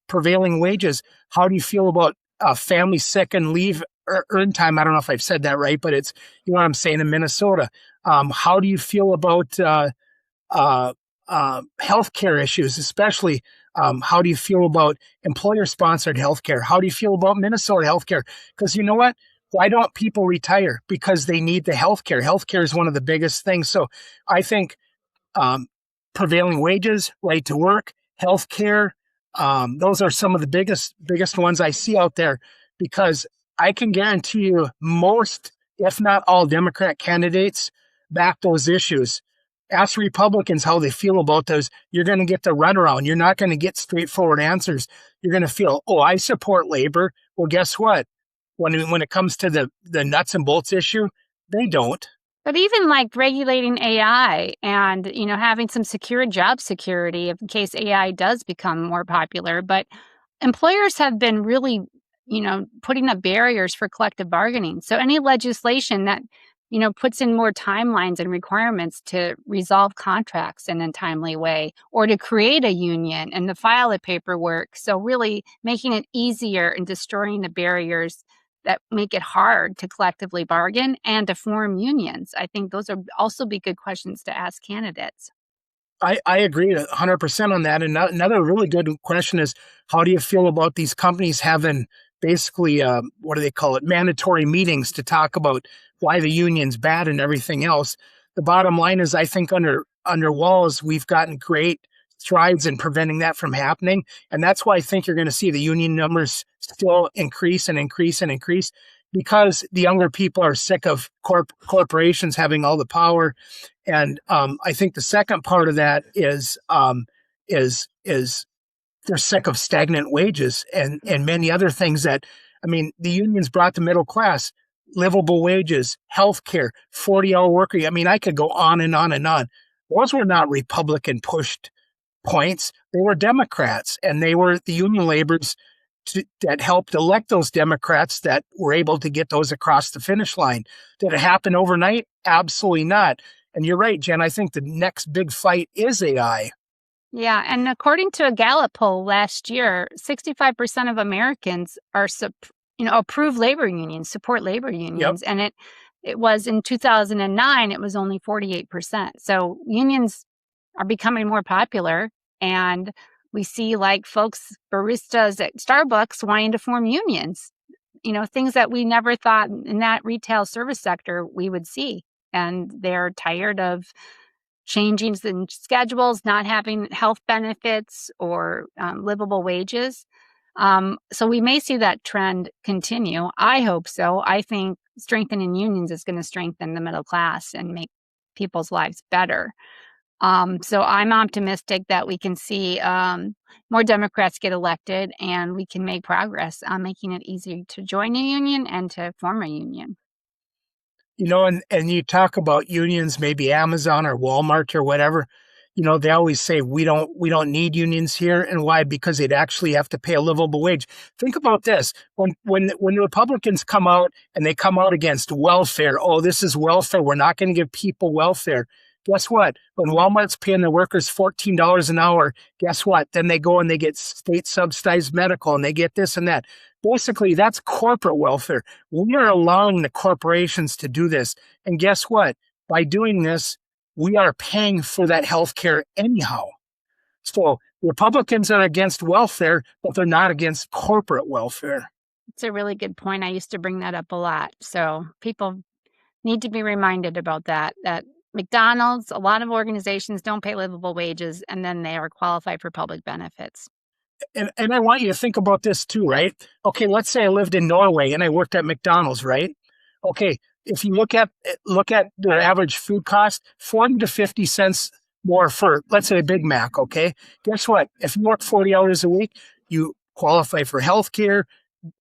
prevailing wages? How do you feel about family sick and leave earned time? I don't know if I've said that right, but it's, what I'm saying in Minnesota. How do you feel about healthcare issues, especially how do you feel about employer-sponsored healthcare? How do you feel about Minnesota healthcare? Because you know what? Why don't people retire? Because they need the healthcare. Healthcare is one of the biggest things. So I think prevailing wages, right to work, healthcare, those are some of the biggest ones I see out there, because I can guarantee you most, if not all, Democrat candidates back those issues. Ask Republicans how they feel about those. You're going to get the runaround. You're not going to get straightforward answers. You're going to feel, I support labor. Well, guess what? When it comes to the nuts and bolts issue, they don't. But even like regulating AI and, having some secure job security in case AI does become more popular. But employers have been really, putting up barriers for collective bargaining. So any legislation that, puts in more timelines and requirements to resolve contracts in a timely way, or to create a union and to file the paperwork. So really making it easier and destroying the barriers that make it hard to collectively bargain and to form unions. I think those are also be good questions to ask candidates. I agree 100% on that. And another really good question is, how do you feel about these companies having basically, what do they call it, mandatory meetings to talk about why the union's bad and everything else? The bottom line is, I think under Walz, we've gotten great strides in preventing that from happening. And that's why I think you're going to see the union numbers still increase and increase and increase, because the younger people are sick of corporations having all the power. And I think the second part of that is they're sick of stagnant wages and many other things that, I mean, the unions brought the middle class, livable wages, healthcare, 40-hour work week. I mean, I could go on and on and on. Those were not Republican pushed points. They were Democrats, and they were the union laborers that helped elect those Democrats that were able to get those across the finish line. Did it happen overnight? Absolutely not. And you're right, Jen. I think the next big fight is AI. Yeah, and according to a Gallup poll last year, 65% of Americans are approve labor unions, support labor unions, Yep. and it was in 2009 it was only 48%. So unions are becoming more popular, and we see like folks, baristas at Starbucks wanting to form unions. Things that we never thought in that retail service sector we would see, and they're tired of changing in schedules, not having health benefits or livable wages. So we may see that trend continue. I hope so. I think strengthening unions is going to strengthen the middle class and make people's lives better. So I'm optimistic that we can see more Democrats get elected, and we can make progress on making it easy to join a union and to form a union. And you talk about unions, maybe Amazon or Walmart or whatever. They always say we don't need unions here, and why? Because they'd actually have to pay a livable wage. Think about this: when the Republicans come out and they come out against welfare, oh, this is welfare. We're not going to give people welfare. Guess what? When Walmart's paying the workers $14 an hour, guess what? Then they go and they get state subsidized medical, and they get this and that. Basically, that's corporate welfare. We are allowing the corporations to do this. And guess what? By doing this, we are paying for that health care anyhow. So Republicans are against welfare, but they're not against corporate welfare. It's a really good point. I used to bring that up a lot. So people need to be reminded about that McDonald's, a lot of organizations don't pay livable wages, and then they are qualified for public benefits. And I want you to think about this too, right? Okay, let's say I lived in Norway and I worked at McDonald's, right? Okay, if you look at their average food cost, 40 to 50 cents more for, let's say, a Big Mac, okay? Guess what? If you work 40 hours a week, you qualify for health care,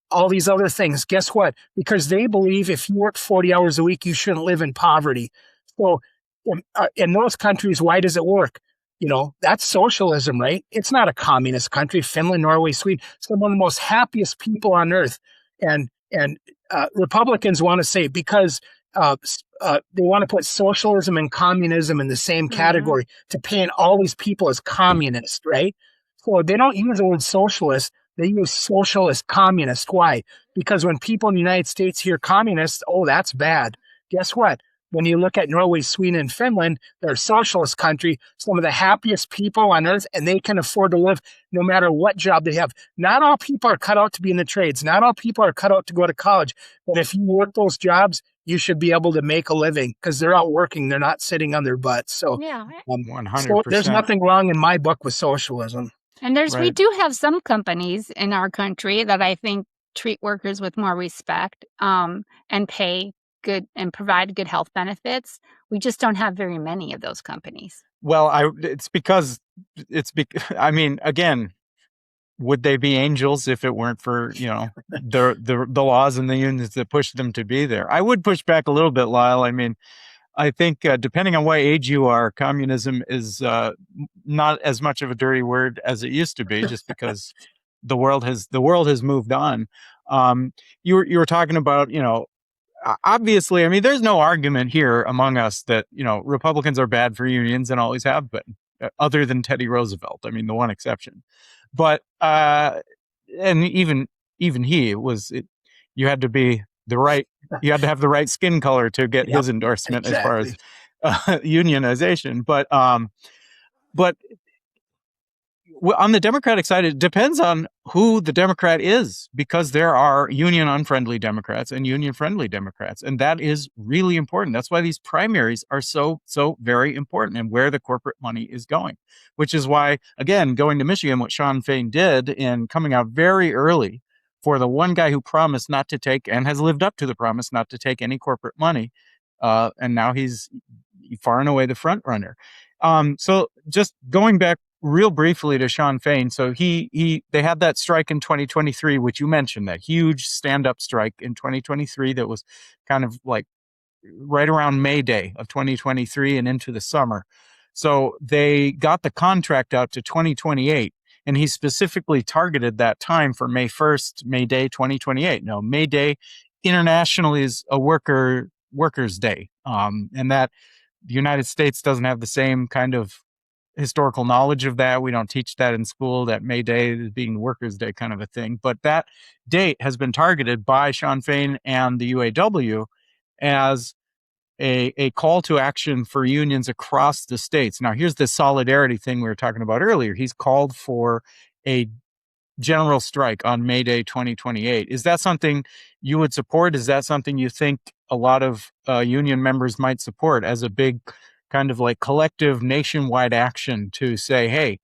all these other things. Guess what? Because they believe if you work 40 hours a week, you shouldn't live in poverty. So in those countries, why does it work? That's socialism, right? It's not a communist country. Finland, Norway, Sweden, some of the most happiest people on earth. And Republicans want to say, because they want to put socialism and communism in the same category, to paint all these people as communist, right? So they don't use the word socialist. They use socialist communist. Why? Because when people in the United States hear communist, oh, that's bad. Guess what? When you look at Norway, Sweden, and Finland, they're a socialist country, some of the happiest people on earth, and they can afford to live no matter what job they have. Not all people are cut out to be in the trades. Not all people are cut out to go to college. But if you work those jobs, you should be able to make a living because they're out working. They're not sitting on their butts. So, yeah, 100%. So there's nothing wrong in my book with socialism. And we do have some companies in our country that I think treat workers with more respect and pay good and provide good health benefits. We just don't have very many of those companies. Well, I mean, again, would they be angels if it weren't for, the laws and the unions that pushed them to be there? I would push back a little bit, Lyle. I mean, I think depending on what age you are, communism is not as much of a dirty word as it used to be, just because the world has moved on. You were talking about, obviously, I mean, there's no argument here among us that, Republicans are bad for unions and always have been, other than Teddy Roosevelt. I mean, the one exception. But and even you had to be you had to have the right skin color to get his endorsement as far as unionization. But on the Democratic side, it depends on who the Democrat is, because there are union unfriendly Democrats and union friendly Democrats. And that is really important. That's why these primaries are so very important, and where the corporate money is going, which is why, again, going to Michigan, what Sean Fain did in coming out very early for the one guy who promised not to take, and has lived up to the promise not to take, any corporate money. And now he's far and away the front runner. So just going back real briefly to Sean Fain. So they had that strike in 2023, which you mentioned, that huge stand-up strike in 2023 that was kind of like right around May Day of 2023 and into the summer. So they got the contract out to 2028, and he specifically targeted that time for May 1st, May Day 2028. Now, May Day internationally is a workers' day, and that the United States doesn't have the same kind of historical knowledge of that. We don't teach that in school, that May Day being Workers' Day kind of a thing. But that date has been targeted by Sean Fain and the UAW as a call to action for unions across the states. Now, here's the solidarity thing we were talking about earlier. He's called for a general strike on May Day 2028. Is that something you would support? Is that something you think a lot of union members might support as a big kind of like collective nationwide action to say, hey,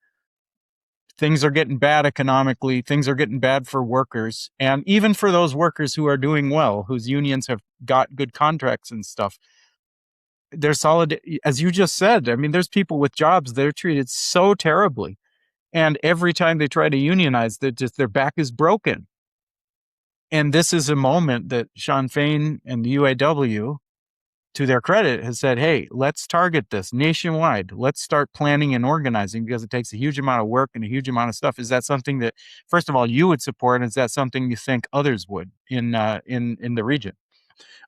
things are getting bad economically, things are getting bad for workers, and even for those workers who are doing well, whose unions have got good contracts and stuff, they're solid, as you just said. I mean, there's people with jobs, they're treated so terribly, and every time they try to unionize, their back is broken. And this is a moment that Sean Fain and the UAW, to their credit, has said, hey, let's target this nationwide. Let's start planning and organizing, because it takes a huge amount of work and a huge amount of stuff. Is that something that, first of all, you would support? And is that something you think others would in the region?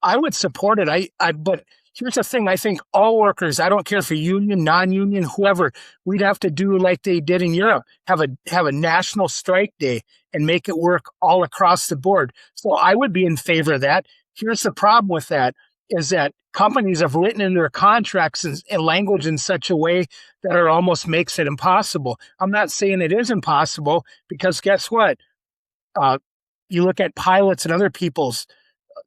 I would support it. But here's the thing. I think all workers, I don't care if you're union, non-union, whoever, we'd have to do like they did in Europe, have a national strike day and make it work all across the board. So I would be in favor of that. Here's the problem with that, is that companies have written in their contracts in language in such a way that it almost makes it impossible. I'm not saying it is impossible, because guess what? You look at pilots and other people's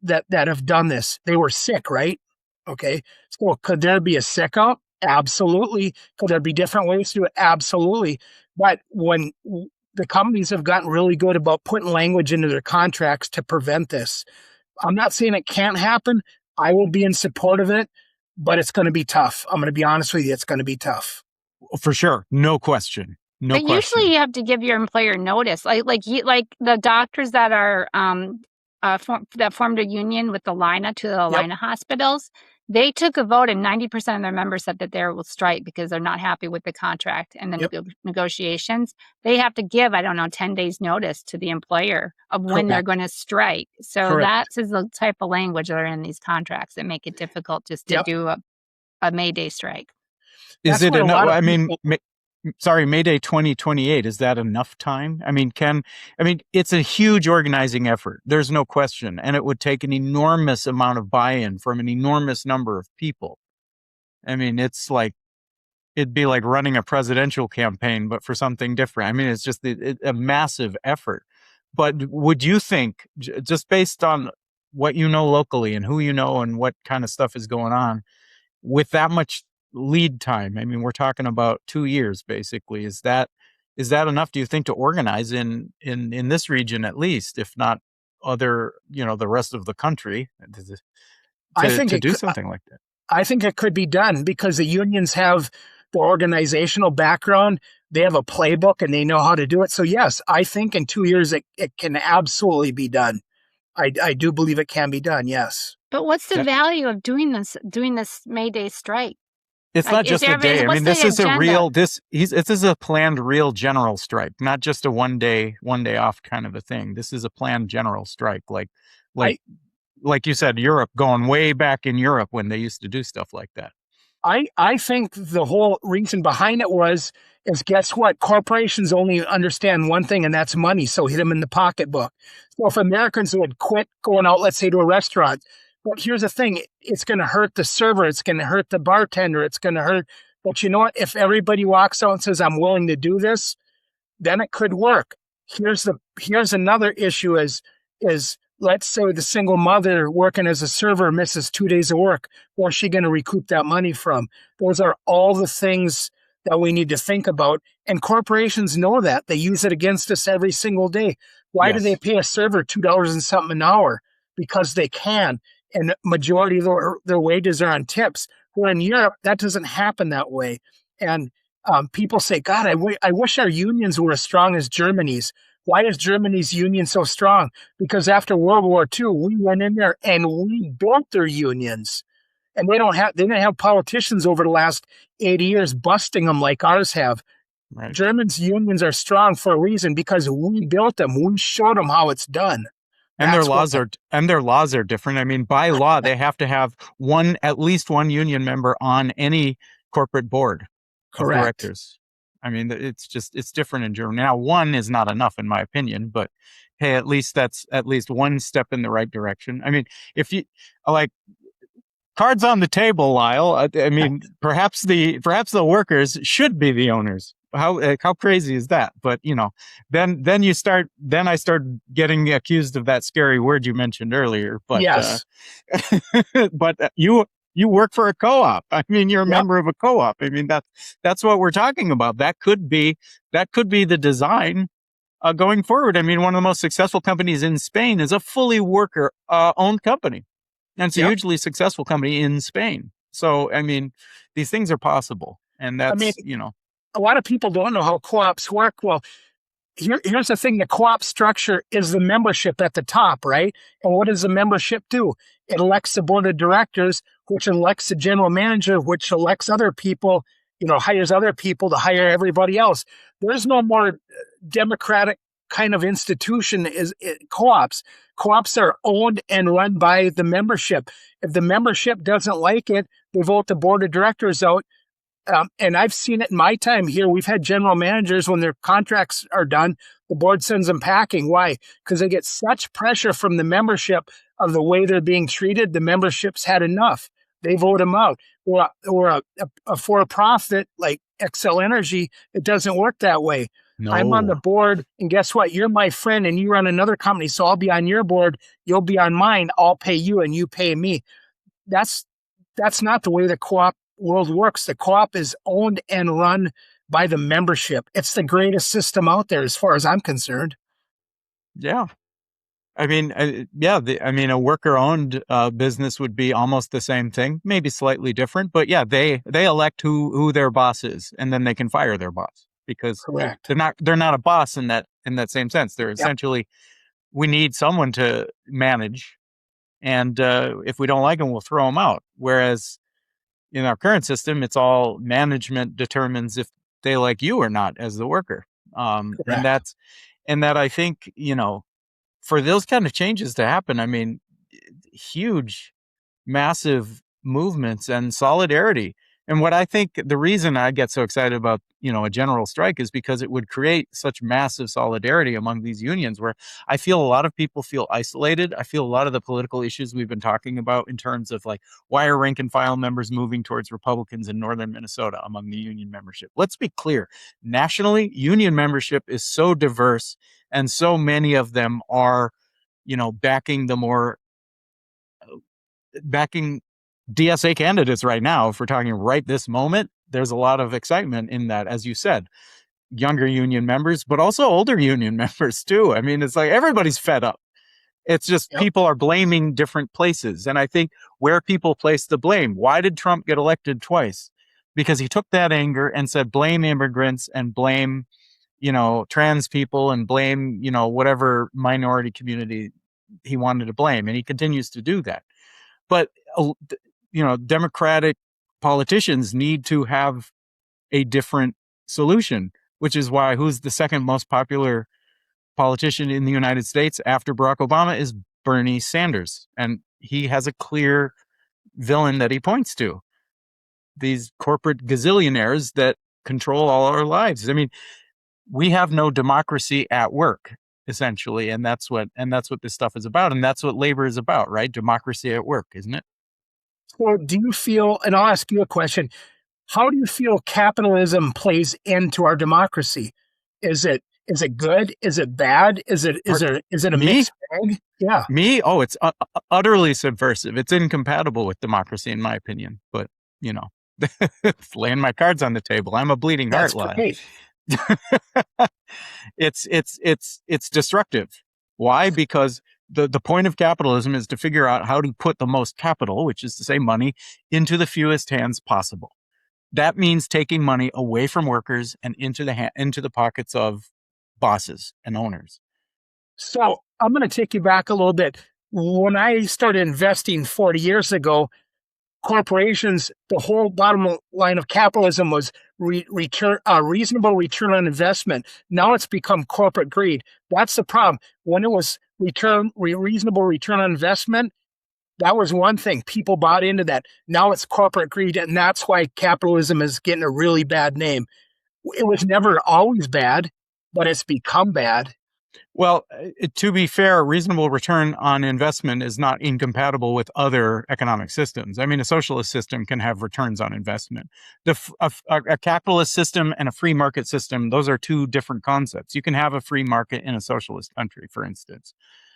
that have done this. They were sick, right? Okay. So could there be a sick out? Absolutely. Could there be different ways to do it? Absolutely. But when the companies have gotten really good about putting language into their contracts to prevent this, I'm not saying it can't happen. I will be in support of it, but it's going to be tough. I'm going to be honest with you. It's going to be tough. For sure. No question. No but question. Usually you have to give your employer notice. Like the doctors that are that formed a union with the LINA, to the LINA hospitals, they took a vote, and 90% of their members said that they will strike because they're not happy with the contract and the negotiations. They have to give, 10 days notice to the employer of when they're going to strike. So that is the type of language that are in these contracts that make it difficult just to do a May Day strike. Is it enough? I mean, May Day 2028, is that enough time? I mean, it's a huge organizing effort. There's no question. And it would take an enormous amount of buy-in from an enormous number of people. I mean, it'd be like running a presidential campaign, but for something different. I mean, it's just a massive effort. But would you think, just based on what you know locally and who you know and what kind of stuff is going on, with that much lead time, I mean, we're talking about 2 years basically, is that enough, do you think, to organize in this region, at least, if not other, the rest of the country, to do something like that? I think it could be done, because the unions have the organizational background, they have a playbook, and they know how to do it. So yes, I think in 2 years it can absolutely be done. I do believe it can be done, yes. But what's the value of doing this May Day strike? It's not just a day. I mean, this is a real, this is a planned real general strike, not just a one day off kind of a thing. This is a planned general strike. Like you said, Europe, going way back in Europe when they used to do stuff like that. I think the whole reason behind it is guess what? Corporations only understand one thing, and that's money. So hit them in the pocketbook. So if Americans would quit going out, let's say to a restaurant, but here's the thing, it's going to hurt the server. It's going to hurt the bartender. It's going to hurt. But you know what? If everybody walks out and says, I'm willing to do this, then it could work. Here's another issue is let's say the single mother working as a server misses 2 days of work. Where's she going to recoup that money from? Those are all the things that we need to think about. And corporations know that. They use it against us every single day. Why do they pay a server $2 and something an hour? Because they can. And the majority of their wages are on tips. Where in Europe, that doesn't happen that way. And people say, God, I wish our unions were as strong as Germany's. Why is Germany's union so strong? Because after World War II, we went in there and we built their unions. And they didn't have politicians over the last 80 years busting them like ours have. Right. Germans' unions are strong for a reason because we built them. We showed them how it's done. And their laws are different. I mean, by law, they have to have at least one union member on any corporate board of directors. I mean, it's different in Germany. Now, one is not enough, in my opinion, but hey, at least that's at least one step in the right direction. I mean, if you like cards on the table, Lyle, I mean, perhaps the workers should be the owners. How crazy is that? But then I start getting accused of that scary word you mentioned earlier. But yes, but you work for a co-op. I mean, you're a member of a co-op. I mean, that's what we're talking about. That could be the design going forward. I mean, one of the most successful companies in Spain is a fully worker owned company, and it's a hugely successful company in Spain. So, I mean, these things are possible, and that's a lot of people don't know how co-ops work. Well, here's the thing. The co-op structure is the membership at the top, right? And what does the membership do? It elects the board of directors, which elects the general manager, which elects other people, hires other people to hire everybody else. There's no more democratic kind of institution as co-ops. Co-ops are owned and run by the membership. If the membership doesn't like it, they vote the board of directors out. And I've seen it in my time here. We've had general managers, when their contracts are done, the board sends them packing. Why? Because they get such pressure from the membership of the way they're being treated. The membership's had enough. They vote them out. Or a for-profit like Excel Energy, it doesn't work that way. No. I'm on the board, and guess what? You're my friend, and you run another company, so I'll be on your board. You'll be on mine. I'll pay you, and you pay me. That's not the way the co-op world works. The co-op is owned and run by the membership. It's the greatest system out there as far as I'm concerned. Yeah. I mean, a worker-owned business would be almost the same thing, maybe slightly different, but yeah, they elect who their boss is, and then they can fire their boss because they're not a boss in that same sense. They're essentially, we need someone to manage, and if we don't like them, we'll throw them out. Whereas in our current system, it's all management determines if they like you or not as the worker. And that I think, for those kind of changes to happen, I mean, huge, massive movements and solidarity. And what I think the reason I get so excited about, a general strike is because it would create such massive solidarity among these unions where I feel a lot of people feel isolated. I feel a lot of the political issues we've been talking about in terms of like, why are rank and file members moving towards Republicans in northern Minnesota among the union membership? Let's be clear. Nationally, union membership is so diverse, and so many of them are, backing DSA candidates right now. If we're talking right this moment, there's a lot of excitement in that, as you said, younger union members, but also older union members too. I mean, it's like everybody's fed up. It's just people are blaming different places. And I think where people place the blame, why did Trump get elected twice? Because he took that anger and said, blame immigrants and blame, trans people and blame, whatever minority community he wanted to blame. And he continues to do that. But, Democratic politicians need to have a different solution, which is why who's the second most popular politician in the United States after Barack Obama is Bernie Sanders. And he has a clear villain that he points to. These corporate gazillionaires that control all our lives. I mean, we have no democracy at work, essentially, and that's what this stuff is about, and that's what labor is about, right? Democracy at work, isn't it? So do you feel, and I'll ask you a question, how do you feel capitalism plays into our democracy? Is it good? Is it bad? Is it a Me? mixed bag? Yeah, Me? Oh, it's utterly subversive. It's incompatible with democracy, in my opinion. But, laying my cards on the table. I'm a bleeding heart, that's Lyle. great. It's destructive. Why? Because the point of capitalism is to figure out how to put the most capital, which is to say money, into the fewest hands possible. That means taking money away from workers and into the pockets of bosses and owners. So I'm going to take you back a little bit. When I started investing 40 years ago, corporations, the whole bottom line of capitalism was reasonable return on investment. Now it's become corporate greed. That's the problem. When it was reasonable return on investment, that was one thing. People bought into that. Now it's corporate greed, and that's why capitalism is getting a really bad name. It was never always bad, but it's become bad. Well, to be fair, reasonable return on investment is not incompatible with other economic systems. I mean, a socialist system can have returns on investment. A capitalist system and a free market system, those are two different concepts. You can have a free market in a socialist country, for instance.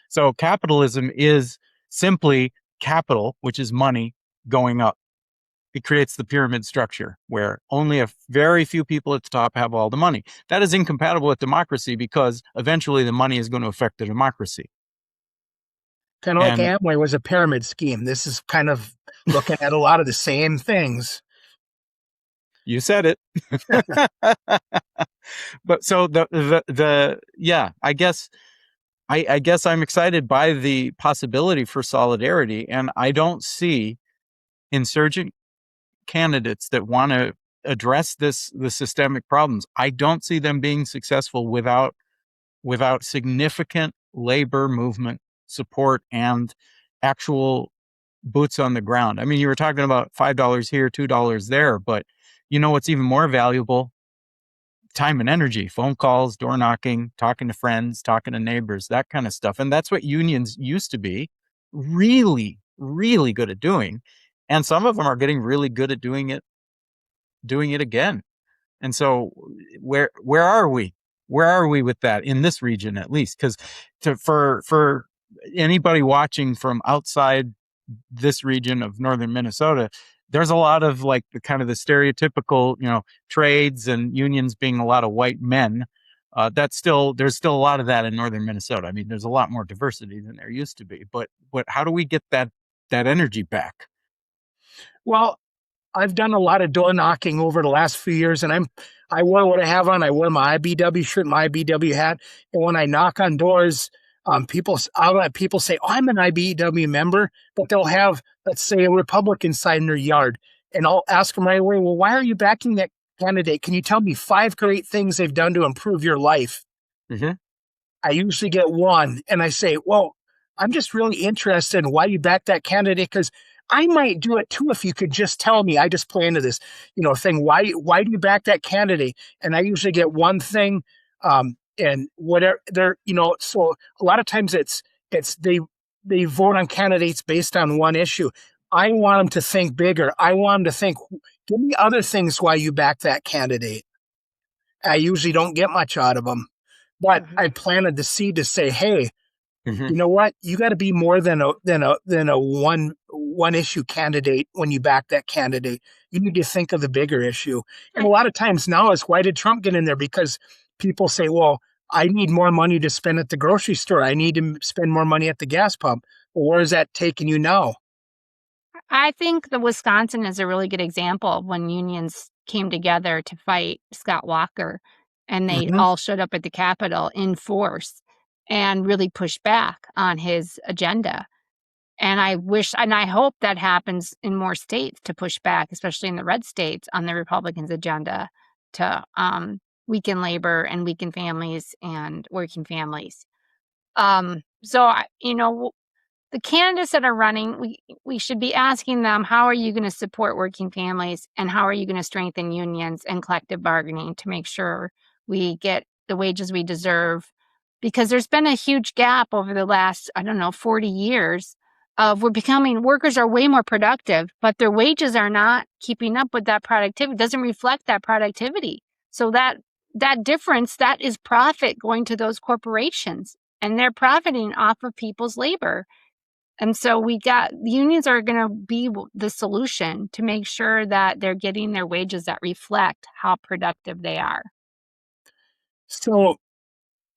So capitalism is simply capital, which is money, going up. It creates the pyramid structure where only a very few people at the top have all the money. That is incompatible with democracy because eventually the money is going to affect the democracy. Kind of like Amway was a pyramid scheme. This is kind of looking at a lot of the same things. You said it. But so I guess I'm excited by the possibility for solidarity, and I don't see insurgent candidates that want to address the systemic problems. I don't see them being successful without significant labor movement support and actual boots on the ground. I mean, you were talking about $5 here, $2 there, but you know what's even more valuable? Time and energy, phone calls, door knocking, talking to friends, talking to neighbors, that kind of stuff. And that's what unions used to be really, really good at doing. And some of them are getting really good at doing it again. And so where are we? Where are we with that in this region, at least? Because for anybody watching from outside this region of northern Minnesota, there's a lot of like the kind of the stereotypical, trades and unions being a lot of white men. There's still a lot of that in northern Minnesota. I mean, there's a lot more diversity than there used to be. But how do we get that energy back? Well, I've done a lot of door knocking over the last few years, and I wear what I have on. I wear my IBEW shirt, my IBEW hat, and when I knock on doors, I'll let people say, "Oh, I'm an IBEW member," but they'll have, let's say, a Republican sign in their yard, and I'll ask them right away, "Well, why are you backing that candidate? Can you tell me 5 great things they've done to improve your life?" Mm-hmm. I usually get one, and I say, "Well, I'm just really interested in why you back that candidate, because I might do it too if you could just tell me." I just play into this, thing. Why do you back that candidate? And I usually get one thing, and whatever they're, so a lot of times it's they vote on candidates based on one issue. I want them to think bigger. I want them to think, give me other things why you back that candidate. I usually don't get much out of them, but I planted the seed to say, hey, you know what? You got to be more than a one issue candidate when you back that candidate. You need to think of the bigger issue. And a lot of times now is, why did Trump get in there? Because people say, well, I need more money to spend at the grocery store. I need to spend more money at the gas pump. Well, where is that taking you now? I think the Wisconsin is a really good example of when unions came together to fight Scott Walker, and they all showed up at the Capitol in force and really pushed back on his agenda. And I wish, and I hope that happens in more states to push back, especially in the red states, on the Republicans' agenda to weaken labor and weaken families and working families. The candidates that are running, we should be asking them, how are you going to support working families, and how are you going to strengthen unions and collective bargaining to make sure we get the wages we deserve? Because there's been a huge gap over the last, 40 years of workers are way more productive, but their wages are not keeping up with that productivity. It doesn't reflect that productivity. So that difference, that is profit going to those corporations, and they're profiting off of people's labor. And so unions are going to be the solution to make sure that they're getting their wages that reflect how productive they are. So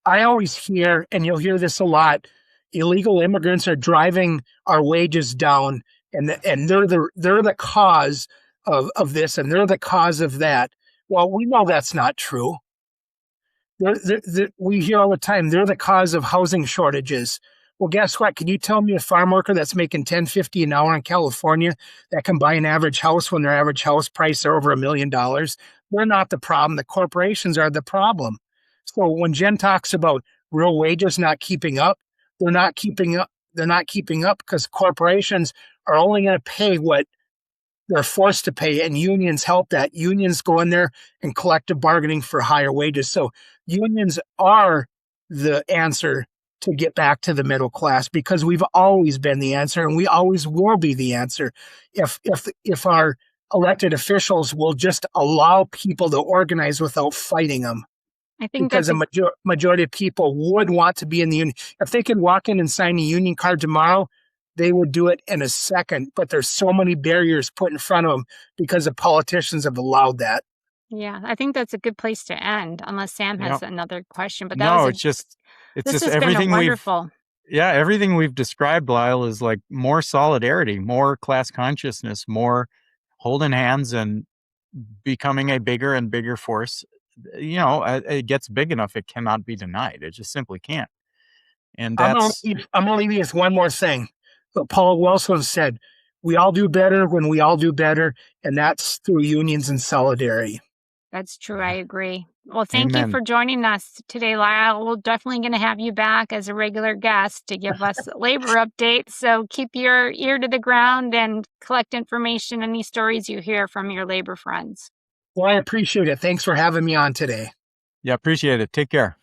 I always hear, and you'll hear this a lot, illegal immigrants are driving our wages down, and they're the cause of this, and they're the cause of that. Well, we know that's not true. We hear all the time, they're the cause of housing shortages. Well, guess what? Can you tell me a farm worker that's making $10.50 an hour in California that can buy an average house when their average house price are over $1 million? They're not the problem. The corporations are the problem. So when Jen talks about real wages not keeping up, they're not keeping up. They're not keeping up because corporations are only going to pay what they're forced to pay, and unions help that. Unions go in there and collective bargaining for higher wages. So unions are the answer to get back to the middle class, because we've always been the answer, and we always will be the answer. If our elected officials will just allow people to organize without fighting them, I think because a majority of people would want to be in the union. If they could walk in and sign a union card tomorrow, they would do it in a second. But there's so many barriers put in front of them because the politicians have allowed that. Yeah, I think that's a good place to end, unless Sam has another question. But it's just everything wonderful. Everything we've described, Lyle, is like more solidarity, more class consciousness, more holding hands and becoming a bigger and bigger force. It gets big enough, it cannot be denied. It just simply can't. And I'm going to leave you with one more thing. But Paul Wilson said, we all do better when we all do better, and that's through unions and solidarity. That's true. I agree. Well, thank you for joining us today, Lyle. We're definitely going to have you back as a regular guest to give us labor updates. So keep your ear to the ground and collect information, any stories you hear from your labor friends. Well, I appreciate it. Thanks for having me on today. Yeah, appreciate it. Take care.